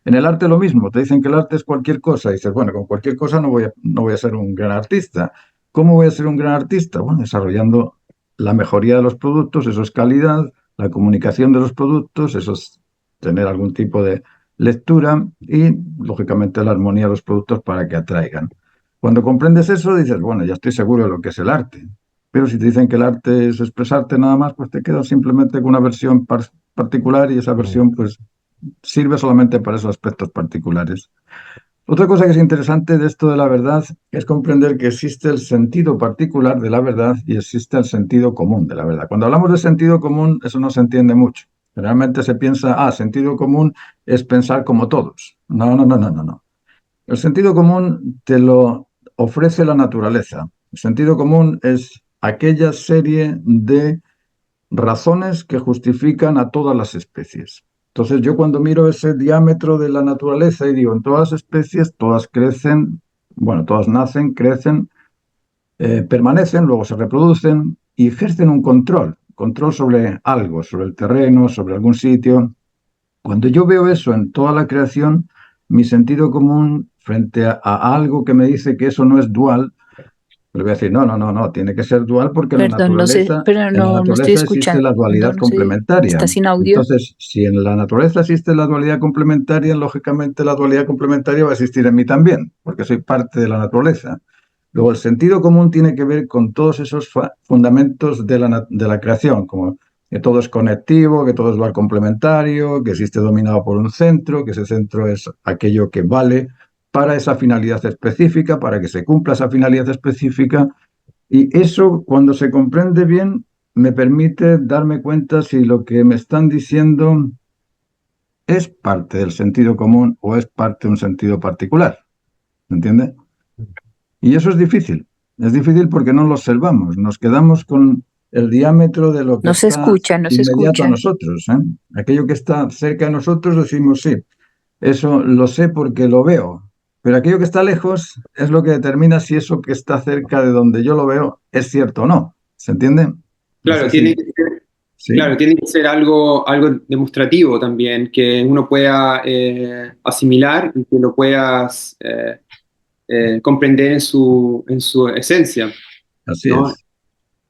En el arte lo mismo, te dicen que el arte es cualquier cosa. Y dices, bueno, con cualquier cosa no voy a ser un gran artista. ¿Cómo voy a ser un gran artista? Bueno, desarrollando la mejoría de los productos, eso es calidad, la comunicación de los productos, eso es tener algún tipo de lectura y, lógicamente, la armonía de los productos para que atraigan. Cuando comprendes eso, dices, bueno, ya estoy seguro de lo que es el arte. Pero si te dicen que el arte es expresarte nada más, pues te quedas simplemente con una versión particular y esa versión, pues, sirve solamente para esos aspectos particulares. Otra cosa que es interesante de esto de la verdad es comprender que existe el sentido particular de la verdad y existe el sentido común de la verdad. Cuando hablamos de sentido común, eso no se entiende mucho. Generalmente se piensa, sentido común es pensar como todos. No, no, no, no, no, no. El sentido común te lo ofrece la naturaleza. El sentido común es aquella serie de razones que justifican a todas las especies. Entonces yo cuando miro ese diámetro de la naturaleza y digo, en todas las especies, todas crecen, bueno, todas nacen, crecen, permanecen, luego se reproducen y ejercen un control sobre algo, sobre el terreno, sobre algún sitio. Cuando yo veo eso en toda la creación, mi sentido común frente a algo que me dice que eso no es dual, le voy a decir, no, no, no, no, tiene que ser dual porque Perdón, no sé, pero en la no estoy naturaleza existe la escuchando, dualidad no sé, complementaria. está sin audio. Entonces, si en la naturaleza existe la dualidad complementaria, lógicamente la dualidad complementaria va a existir en mí también, porque soy parte de la naturaleza. Luego, el sentido común tiene que ver con todos esos fundamentos de la creación, como que todo es conectivo, que todo es dual complementario, que existe dominado por un centro, que ese centro es aquello que vale para esa finalidad específica, para que se cumpla esa finalidad específica. Y eso, cuando se comprende bien, me permite darme cuenta si lo que me están diciendo es parte del sentido común o es parte de un sentido particular. ¿Me entiende? Y eso es difícil. Es difícil porque no lo observamos. Nos quedamos con el diámetro de lo que No se está escucha, no se inmediato a escucha. nosotros, ¿eh? Aquello que está cerca de nosotros decimos sí. Eso lo sé porque lo veo. Pero aquello que está lejos es lo que determina si eso que está cerca de donde yo lo veo es cierto o no. ¿Se entiende? Claro, No sé tiene si... que ser, ¿Sí? claro, tiene que ser algo demostrativo también, que uno pueda asimilar y que lo puedas comprender en su esencia, Así ¿no? es.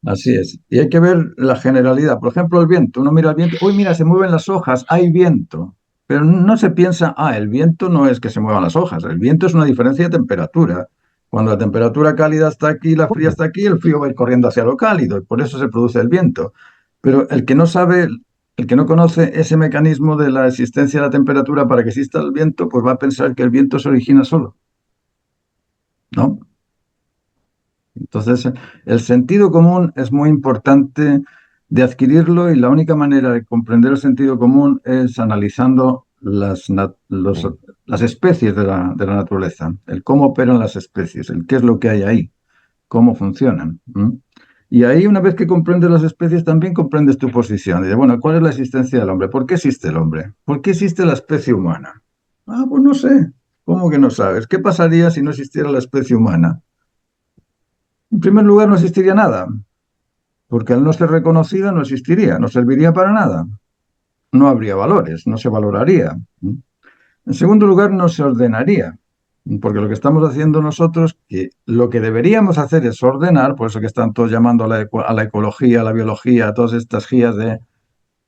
Así es. Y hay que ver la generalidad. Por ejemplo, el viento. Uno mira el viento. Uy, mira, se mueven las hojas. Hay viento. Pero no se piensa, el viento no es que se muevan las hojas. El viento es una diferencia de temperatura. Cuando la temperatura cálida está aquí, la fría está aquí, el frío va a ir corriendo hacia lo cálido y por eso se produce el viento. Pero el que no sabe, el que no conoce ese mecanismo de la existencia de la temperatura para que exista el viento, pues va a pensar que el viento se origina solo, ¿no? Entonces, el sentido común es muy importante de adquirirlo y la única manera de comprender el sentido común es analizando las especies de la naturaleza, el cómo operan las especies, el qué es lo que hay ahí, cómo funcionan. Y ahí, una vez que comprendes las especies, también comprendes tu posición. Y de, bueno, ¿cuál es la existencia del hombre? ¿Por qué existe el hombre? ¿Por qué existe la especie humana? Pues no sé. ¿Cómo que no sabes? ¿Qué pasaría si no existiera la especie humana? En primer lugar, no existiría nada, porque al no ser reconocida no existiría, no serviría para nada, no habría valores, no se valoraría. En segundo lugar, no se ordenaría, porque lo que estamos haciendo nosotros, que lo que deberíamos hacer es ordenar, por eso que están todos llamando a la ecología, a la biología, a todas estas guías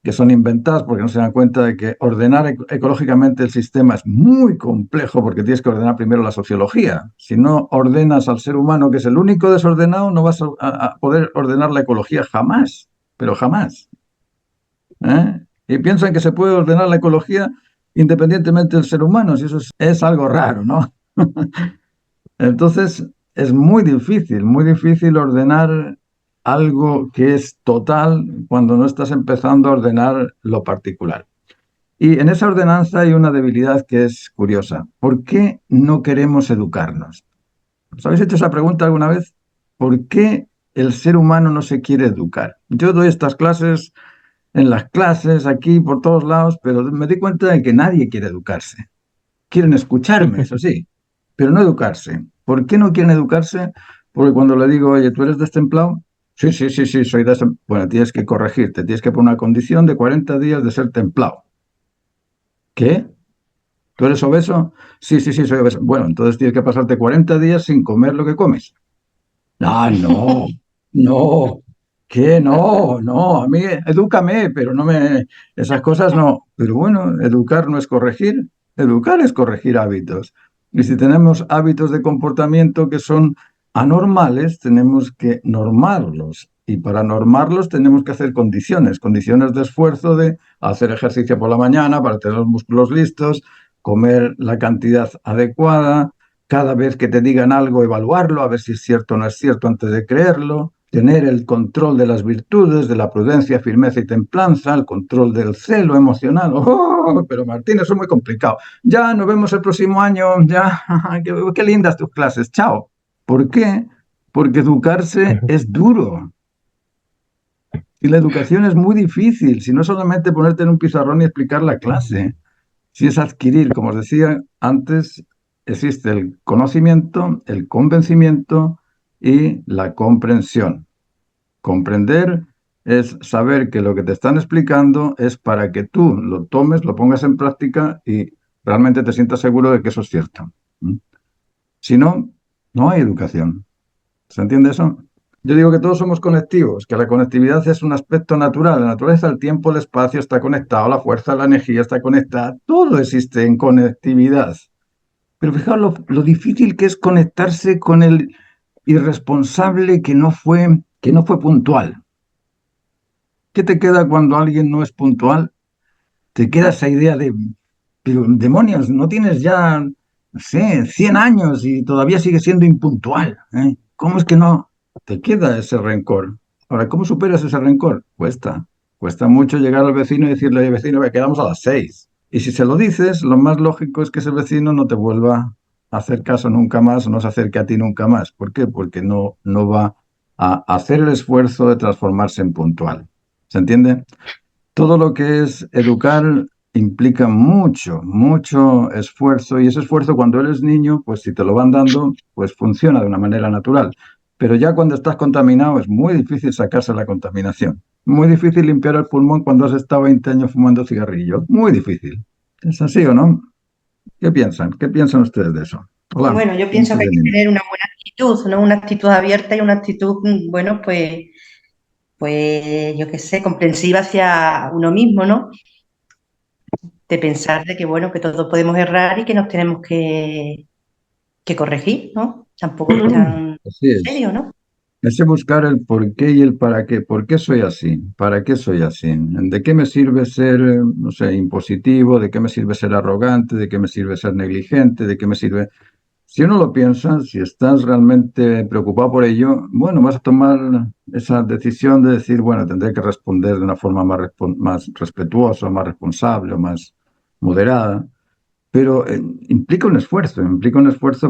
que son inventadas porque no se dan cuenta de que ordenar ecológicamente el sistema es muy complejo porque tienes que ordenar primero la sociología. Si no ordenas al ser humano, que es el único desordenado, no vas a poder ordenar la ecología jamás, pero jamás. Y piensan que se puede ordenar la ecología independientemente del ser humano, si eso es algo raro, ¿no? Entonces, es muy difícil ordenar algo que es total cuando no estás empezando a ordenar lo particular. Y en esa ordenanza hay una debilidad que es curiosa. ¿Por qué no queremos educarnos? ¿Os habéis hecho esa pregunta alguna vez? ¿Por qué el ser humano no se quiere educar? Yo doy estas clases en las clases, aquí, por todos lados, pero me di cuenta de que nadie quiere educarse. Quieren escucharme, eso sí, pero no educarse. ¿Por qué no quieren educarse? Porque cuando le digo, oye, ¿tú eres destemplado? Sí, sí, sí, sí, soy destemplado. Bueno, tienes que corregirte, tienes que poner una condición de 40 días de ser templado. ¿Qué? ¿Tú eres obeso? Sí, sí, sí, soy obeso. Bueno, entonces tienes que pasarte 40 días sin comer lo que comes. Ah, no, no, ¿qué? No, no, a mí edúcame, pero no me, esas cosas no. Pero bueno, educar no es corregir, educar es corregir hábitos. Y si tenemos hábitos de comportamiento que son anormales, tenemos que normarlos. Y para normarlos tenemos que hacer condiciones, condiciones de esfuerzo de hacer ejercicio por la mañana para tener los músculos listos, comer la cantidad adecuada, cada vez que te digan algo, evaluarlo, a ver si es cierto o no es cierto antes de creerlo, tener el control de las virtudes, de la prudencia, firmeza y templanza, el control del celo emocional. ¡Oh! Pero Martín, eso es muy complicado. Ya nos vemos el próximo año, ya, qué lindas tus clases, chao. ¿Por qué? Porque educarse es duro. Y la educación es muy difícil, si no solamente ponerte en un pizarrón y explicar la clase. Si es adquirir, como os decía antes, existe el conocimiento, el convencimiento y la comprensión. Comprender es saber que lo que te están explicando es para que tú lo tomes, lo pongas en práctica y realmente te sientas seguro de que eso es cierto. Si no, no hay educación. ¿Se entiende eso? Yo digo que todos somos conectivos, que la conectividad es un aspecto natural. La naturaleza, el tiempo, el espacio está conectado, la fuerza, la energía está conectada. Todo existe en conectividad. Pero fijaos lo difícil que es conectarse con el irresponsable que no fue puntual. ¿Qué te queda cuando alguien no es puntual? Te queda esa idea de, pero demonios, no tienes ya, no sé, 100 años y todavía sigues siendo impuntual, ¿eh? ¿Cómo es que no? Te queda ese rencor. Ahora, ¿cómo superas ese rencor? Cuesta mucho llegar al vecino y decirle, oye, vecino, que quedamos a las 6. Y si se lo dices, lo más lógico es que ese vecino no te vuelva a hacer caso nunca más o no se acerque a ti nunca más. ¿Por qué? Porque no va a hacer el esfuerzo de transformarse en puntual. ¿Se entiende? Todo lo que es educar implica mucho, mucho esfuerzo y ese esfuerzo cuando eres niño, pues si te lo van dando, pues funciona de una manera natural. Pero ya cuando estás contaminado es muy difícil sacarse la contaminación. Muy difícil limpiar el pulmón cuando has estado 20 años fumando cigarrillos. Muy difícil. ¿Es así o no? ¿Qué piensan? ¿Qué piensan ustedes de eso? Hola. Bueno, yo pienso que hay que tener una buena actitud, ¿no? Una actitud abierta y una actitud, bueno, pues yo qué sé, comprensiva hacia uno mismo, ¿no? De pensar de que, bueno, que todos podemos errar y que nos tenemos que corregir, ¿no? Tampoco es tan Así es. serio, ¿no? Ese buscar el por qué y el para qué. ¿Por qué soy así? ¿Para qué soy así? ¿De qué me sirve ser, no sé, impositivo? ¿De qué me sirve ser arrogante? ¿De qué me sirve ser negligente? ¿De qué me sirve? Si uno lo piensa, si estás realmente preocupado por ello, bueno, vas a tomar esa decisión de decir, bueno, tendré que responder de una forma más respetuosa, más responsable o más moderada. Pero implica un esfuerzo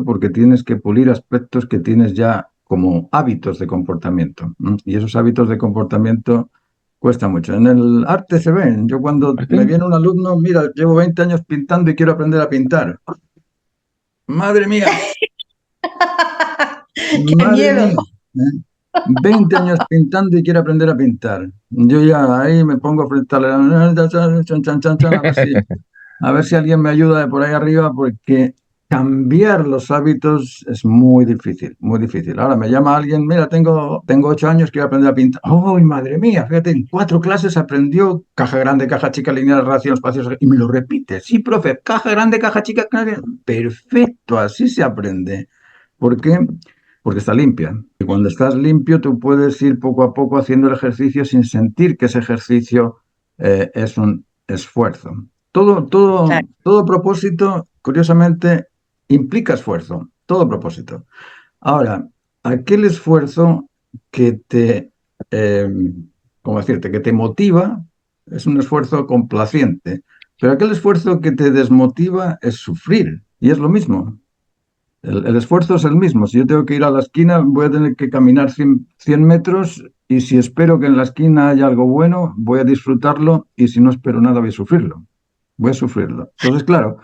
porque tienes que pulir aspectos que tienes ya como hábitos de comportamiento. Y esos hábitos de comportamiento cuesta mucho. En el arte se ven. Yo cuando me viene un alumno, mira, llevo 20 años pintando y quiero aprender a pintar. Madre mía, ¡Qué madre miedo! mía. ¿Eh? 20 años pintando y quiero aprender a pintar. Yo ya ahí me pongo frente a a ver si alguien me ayuda de por ahí arriba, porque cambiar los hábitos es muy difícil, muy difícil. Ahora me llama alguien, mira, tengo 8 años, quiero aprender a pintar. ¡Oh, madre mía! Fíjate, en 4 clases aprendió caja grande, caja chica, lineal, relación, espacios, y me lo repite. Sí, profe, caja grande, caja chica, perfecto, así se aprende. ¿Por qué? Porque está limpia. Y cuando estás limpio, tú puedes ir poco a poco haciendo el ejercicio sin sentir que ese ejercicio es un esfuerzo. Todo, todo, Claro. todo propósito, curiosamente, implica esfuerzo. Todo propósito. Ahora, aquel esfuerzo que te eh, ¿cómo decirte?, que te motiva, es un esfuerzo complaciente, pero aquel esfuerzo que te desmotiva es sufrir, y es lo mismo. El esfuerzo es el mismo. Si yo tengo que ir a la esquina, voy a tener que caminar 100 metros y si espero que en la esquina haya algo bueno, voy a disfrutarlo y si no espero nada, voy a sufrirlo. Voy a sufrirlo. Entonces, claro,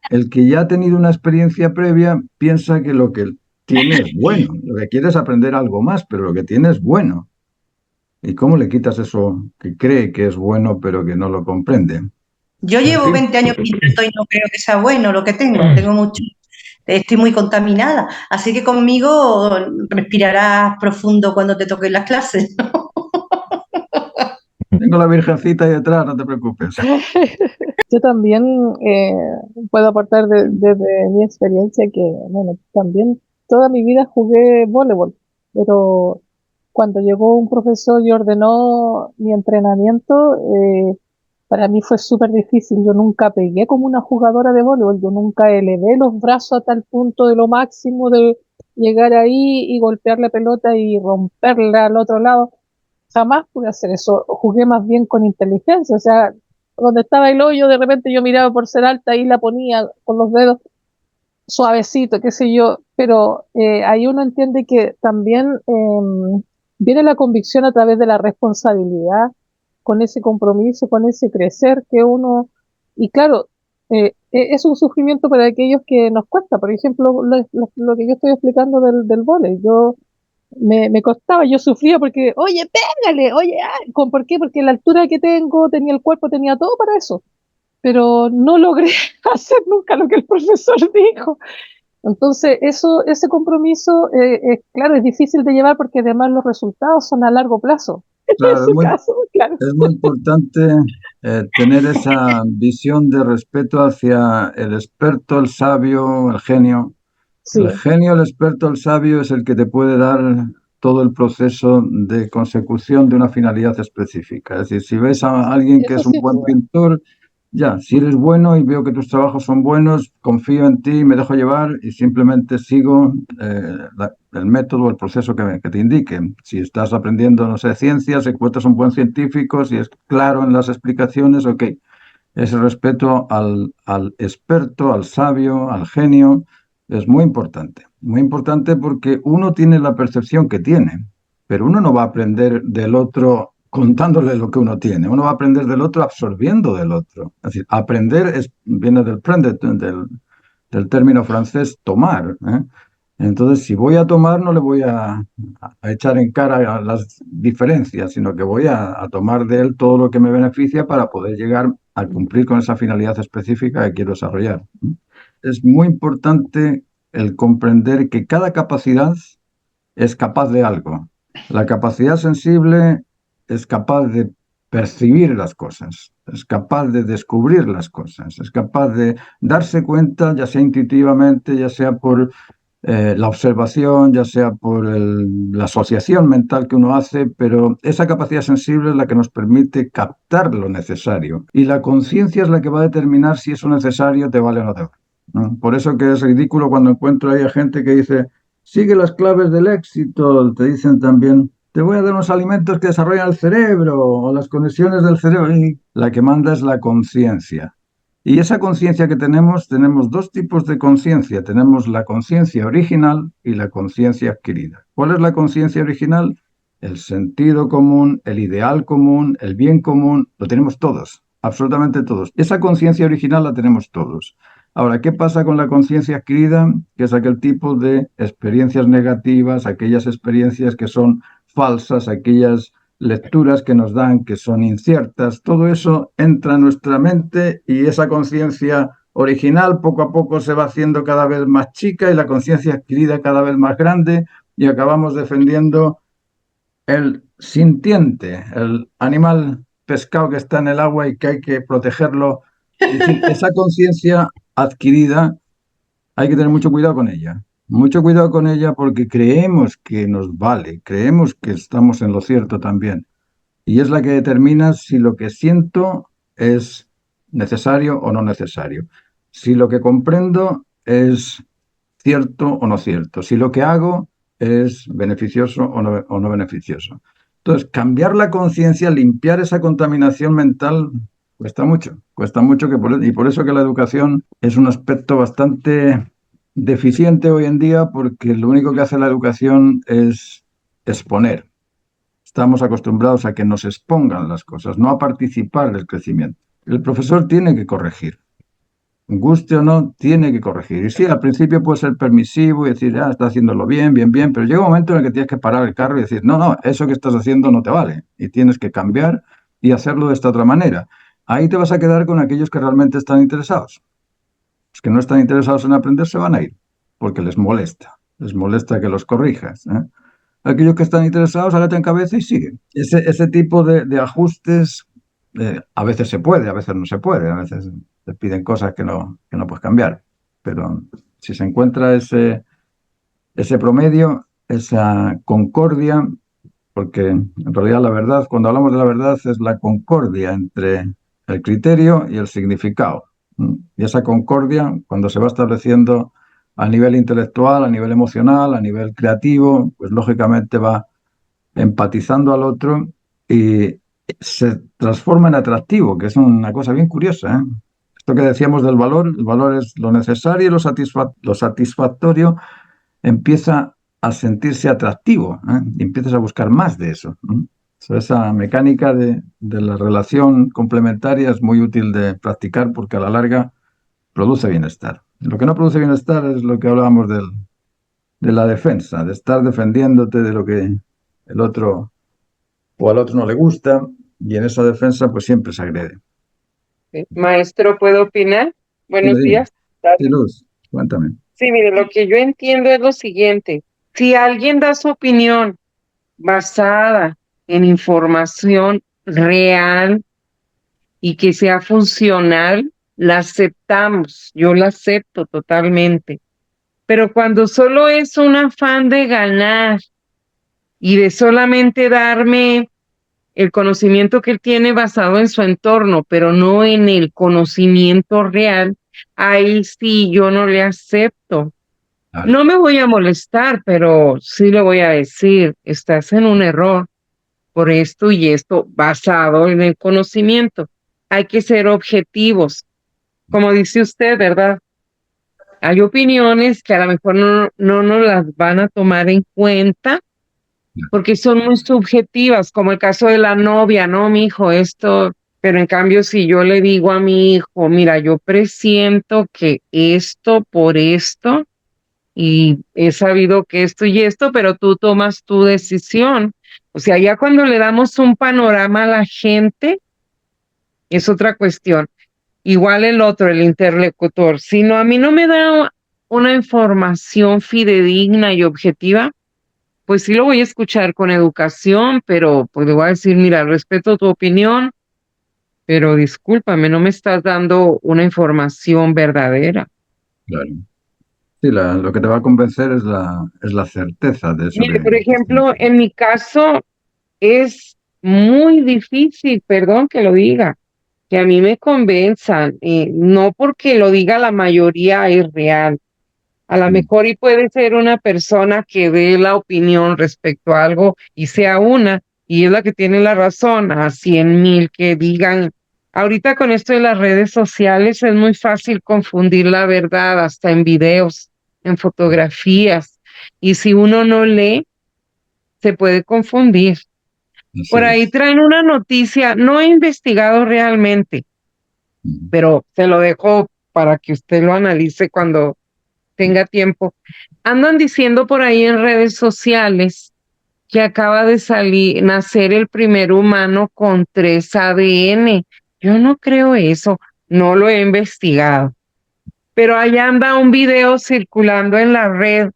el que ya ha tenido una experiencia previa piensa que lo que tiene es bueno. Lo que quiere es aprender algo más, pero lo que tiene es bueno. ¿Y cómo le quitas eso que cree que es bueno, pero que no lo comprende? Yo En llevo fin, 20 años pintando y no creo que sea bueno lo que tengo. Tengo mucho, estoy muy contaminada. Así que conmigo respirarás profundo cuando te toquen las clases. tengo la virgencita ahí detrás, no te preocupes. Yo también puedo aportar desde mi experiencia que, bueno, también toda mi vida jugué voleibol, pero cuando llegó un profesor y ordenó mi entrenamiento, para mí fue súper difícil. Yo nunca pegué como una jugadora de voleibol, yo nunca elevé los brazos a tal punto de lo máximo de llegar ahí y golpear la pelota y romperla al otro lado. Jamás pude hacer eso. Jugué más bien con inteligencia, o sea, donde estaba el hoyo, de repente yo miraba por ser alta y la ponía con los dedos suavecito, qué sé yo, pero ahí uno entiende que también viene la convicción a través de la responsabilidad, con ese compromiso, con ese crecer que uno, y claro, es un sufrimiento para aquellos que nos cuesta, por ejemplo, lo que yo estoy explicando del vóley, yo me costaba, yo sufría porque, oye, pégale, oye, ¿por qué? Porque la altura que tengo, tenía el cuerpo, tenía todo para eso, pero no logré hacer nunca lo que el profesor dijo. Entonces, ese compromiso, claro, es difícil de llevar porque además los resultados son a largo plazo. En Claro, ese caso, claro. es muy importante tener esa visión de respeto hacia el experto, el sabio, el genio. El Sí, genio, el experto, el sabio es el que te puede dar todo el proceso de consecución de una finalidad específica. Es decir, si ves a alguien que eso es un sin buen duda. pintor, ya, si eres bueno y veo que tus trabajos son buenos, confío en ti, me dejo llevar y simplemente sigo el método, el proceso que te indique. Si estás aprendiendo, no sé, ciencias, encuentras un buen científico, si es claro en las explicaciones, ok. Ese respeto al experto, al sabio, al genio, es muy importante porque uno tiene la percepción que tiene, pero uno no va a aprender del otro contándole lo que uno tiene, uno va a aprender del otro absorbiendo del otro. Es decir, aprender viene del prendre, del término francés tomar, ¿eh? Entonces, si voy a tomar, no le voy a echar en cara las diferencias, sino que voy a tomar de él todo lo que me beneficia para poder llegar a cumplir con esa finalidad específica que quiero desarrollar. Es muy importante el comprender que cada capacidad es capaz de algo. La capacidad sensible es capaz de percibir las cosas, es capaz de descubrir las cosas, es capaz de darse cuenta, ya sea intuitivamente, ya sea por la observación, ya sea por la asociación mental que uno hace, pero esa capacidad sensible es la que nos permite captar lo necesario. Y la conciencia es la que va a determinar si eso necesario te vale o no te vale, ¿no? Por eso que es ridículo cuando encuentro ahí a gente que dice, sigue las claves del éxito, te dicen también, te voy a dar unos alimentos que desarrollan el cerebro o las conexiones del cerebro. Y la que manda es la conciencia. Y esa conciencia que tenemos dos tipos de conciencia. Tenemos la conciencia original y la conciencia adquirida. ¿Cuál es la conciencia original? El sentido común, el ideal común, el bien común, lo tenemos todos, absolutamente todos. Esa conciencia original la tenemos todos. Ahora, ¿qué pasa con la conciencia adquirida? Que es aquel tipo de experiencias negativas, aquellas experiencias que son falsas, aquellas lecturas que nos dan que son inciertas, todo eso entra en nuestra mente y esa conciencia original poco a poco se va haciendo cada vez más chica y la conciencia adquirida cada vez más grande y acabamos defendiendo el sintiente, el animal pescado que está en el agua y que hay que protegerlo. Es decir, esa conciencia adquirida hay que tener mucho cuidado con ella. Mucho cuidado con ella porque creemos que nos vale, creemos que estamos en lo cierto también. Y es la que determina si lo que siento es necesario o no necesario. Si lo que comprendo es cierto o no cierto. Si lo que hago es beneficioso o no beneficioso. Entonces, cambiar la conciencia, limpiar esa contaminación mental, cuesta mucho y por eso que la educación es un aspecto bastante deficiente hoy en día, porque lo único que hace la educación es exponer. Estamos acostumbrados a que nos expongan las cosas, no a participar del crecimiento. El profesor tiene que corregir, guste o no, tiene que corregir. Y sí, al principio puede ser permisivo y decir, está haciéndolo bien, bien, bien, pero llega un momento en el que tienes que parar el carro y decir, no, no, eso que estás haciendo no te vale. Y tienes que cambiar y hacerlo de esta otra manera. Ahí te vas a quedar con aquellos que realmente están interesados. Los que no están interesados en aprender se van a ir, porque les molesta que los corrijas, ¿eh? Aquellos que están interesados, agachan cabeza y siguen. Ese tipo de ajustes a veces se puede, a veces no se puede, a veces te piden cosas que no puedes cambiar. Pero si se encuentra ese promedio, esa concordia, porque en realidad la verdad, cuando hablamos de la verdad, es la concordia entre el criterio y el significado. Y esa concordia, cuando se va estableciendo a nivel intelectual, a nivel emocional, a nivel creativo, pues lógicamente va empatizando al otro y se transforma en atractivo, que es una cosa bien curiosa, ¿eh? Esto que decíamos del valor, el valor es lo necesario y lo satisfactorio empieza a sentirse atractivo, ¿eh? Y empiezas a buscar más de eso, ¿eh? O sea, esa mecánica de la relación complementaria es muy útil de practicar porque a la larga produce bienestar. Lo que no produce bienestar es lo que hablábamos de la defensa, de estar defendiéndote de lo que el otro o al otro no le gusta, y en esa defensa pues siempre se agrede. Maestro, ¿puedo opinar? Buenos Dime. días. Sí, Luz, cuéntame. Sí, mire, lo que yo entiendo es lo siguiente. Si alguien da su opinión basada en información real y que sea funcional, la aceptamos. Yo la acepto totalmente. Pero cuando solo es un afán de ganar y de solamente darme el conocimiento que él tiene basado en su entorno, pero no en el conocimiento real, ahí sí yo no le acepto. Vale. No me voy a molestar, pero sí le voy a decir, estás en un error por esto y esto basado en el conocimiento. Hay que ser objetivos. Como dice usted, ¿verdad? Hay opiniones que a lo mejor no nos las van a tomar en cuenta porque son muy subjetivas, como el caso de la novia, ¿no, mi hijo? Esto, pero en cambio, si yo le digo a mi hijo, mira, yo presiento que esto por esto, y he sabido que esto y esto, pero tú tomas tu decisión. O sea, ya cuando le damos un panorama a la gente, es otra cuestión. Igual el otro, el interlocutor, si no, a mí no me da una información fidedigna y objetiva, pues sí lo voy a escuchar con educación, pero pues le voy a decir, mira, respeto tu opinión, pero discúlpame, no me estás dando una información verdadera. Claro. Sí, lo que te va a convencer es la certeza de eso Mire, que... por ejemplo, en mi caso es muy difícil, perdón que lo diga, que a mí me convenzan, no porque lo diga la mayoría es real. A lo mejor y puede ser una persona que dé la opinión respecto a algo y sea una, y es la que tiene la razón, a 100,000 que digan. Ahorita con esto de las redes sociales es muy fácil confundir la verdad, hasta en videos, en fotografías, y si uno no lee, se puede confundir. Por ahí traen una noticia, no he investigado realmente, pero se lo dejo para que usted lo analice cuando tenga tiempo. Andan diciendo por ahí en redes sociales que acaba de nacer el primer humano con 3 ADN. Yo no creo eso, no lo he investigado. Pero allá anda un video circulando en la red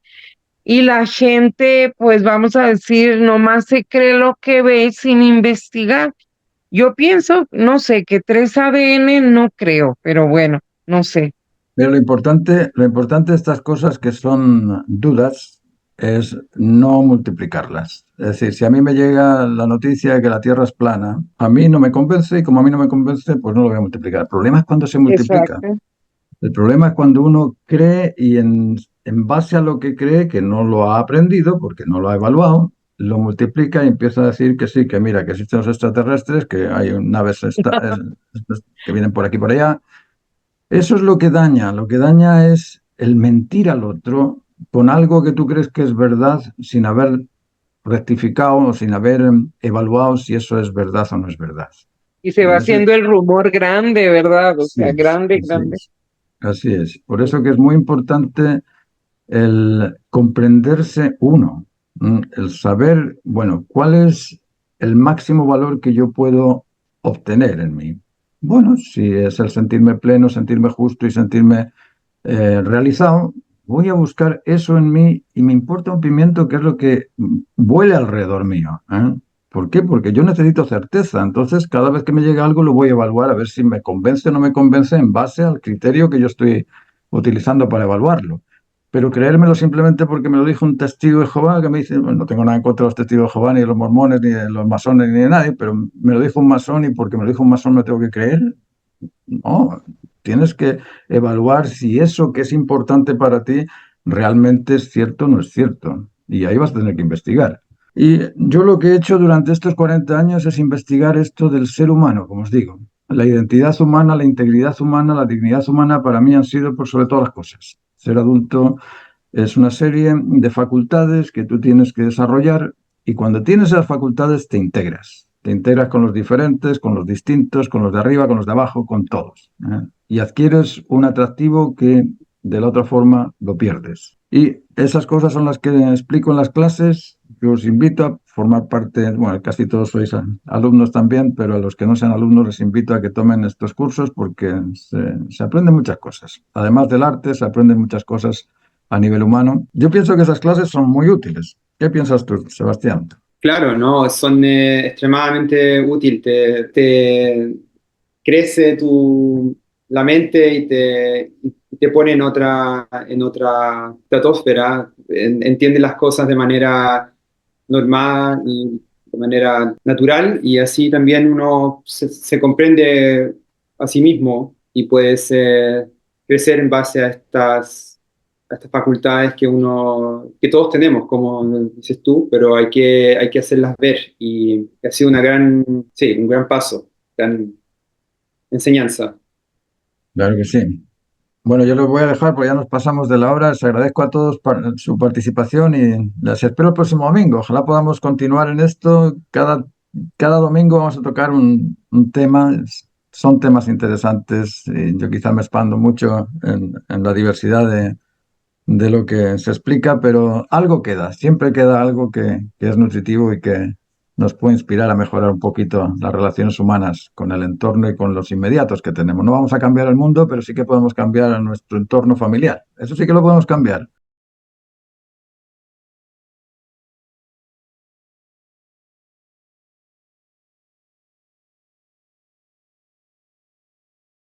y la gente, pues vamos a decir, nomás se cree lo que ve sin investigar. Yo pienso, no sé, que 3 ADN no creo, pero bueno, no sé. Pero lo importante de estas cosas que son dudas es no multiplicarlas. Es decir, si a mí me llega la noticia de que la Tierra es plana, a mí no me convence y como a mí no me convence, pues no lo voy a multiplicar. El problema es cuando se multiplica. Exacto. El problema es cuando uno cree y en base a lo que cree, que no lo ha aprendido porque no lo ha evaluado, lo multiplica y empieza a decir que sí, que mira, que existen los extraterrestres, que hay naves que vienen por aquí y por allá. Eso es lo que daña. Lo que daña es el mentir al otro con algo que tú crees que es verdad sin haber rectificado o sin haber evaluado si eso es verdad o no es verdad. Y se va haciendo el rumor grande, ¿verdad? O sea, grande, grande. Así es. Por eso que es muy importante el comprenderse uno, el saber, bueno, cuál es el máximo valor que yo puedo obtener en mí. Bueno, si es el sentirme pleno, sentirme justo y sentirme realizado, voy a buscar eso en mí y me importa un pimiento qué es lo que vuele alrededor mío. ¿Por qué? Porque yo necesito certeza. Entonces, cada vez que me llega algo, lo voy a evaluar a ver si me convence o no me convence en base al criterio que yo estoy utilizando para evaluarlo. Pero creérmelo simplemente porque me lo dijo un testigo de Jehová que me dice, bueno, no tengo nada en contra de los testigos de Jehová, ni de los mormones, ni de los masones, ni de nadie, pero me lo dijo un masón y porque me lo dijo un masón me tengo que creer. No, tienes que evaluar si eso que es importante para ti realmente es cierto o no es cierto. Y ahí vas a tener que investigar. Y yo lo que he hecho durante estos 40 años es investigar esto del ser humano, como os digo. La identidad humana, la integridad humana, la dignidad humana para mí han sido por sobre todas las cosas. Ser adulto es una serie de facultades que tú tienes que desarrollar y cuando tienes esas facultades te integras. Te integras con los diferentes, con los distintos, con los de arriba, con los de abajo, con todos. Y adquieres un atractivo que de la otra forma lo pierdes. Y esas cosas son las que explico en las clases. Yo os invito a formar parte, bueno, casi todos sois alumnos también, pero a los que no sean alumnos les invito a que tomen estos cursos porque se aprenden muchas cosas. Además del arte, se aprenden muchas cosas a nivel humano. Yo pienso que esas clases son muy útiles. ¿Qué piensas tú, Sebastián? Claro, no, son extremadamente útiles. Te crece la mente y te pone en otra estratosfera. Entiende las cosas de manera normal y de manera natural y así también uno se comprende a sí mismo y puede crecer en base a estas facultades que todos tenemos, como dices tú, pero hay que hacerlas ver y ha sido un gran paso, gran enseñanza. Claro que sí. Bueno, yo los voy a dejar porque ya nos pasamos de la hora. Les agradezco a todos su participación y les espero el próximo domingo. Ojalá podamos continuar en esto. Cada domingo vamos a tocar un tema. Son temas interesantes y yo quizá me expando mucho en la diversidad de lo que se explica, pero algo queda. Siempre queda algo que es nutritivo y que nos puede inspirar a mejorar un poquito las relaciones humanas con el entorno y con los inmediatos que tenemos. No vamos a cambiar el mundo, pero sí que podemos cambiar a nuestro entorno familiar. Eso sí que lo podemos cambiar.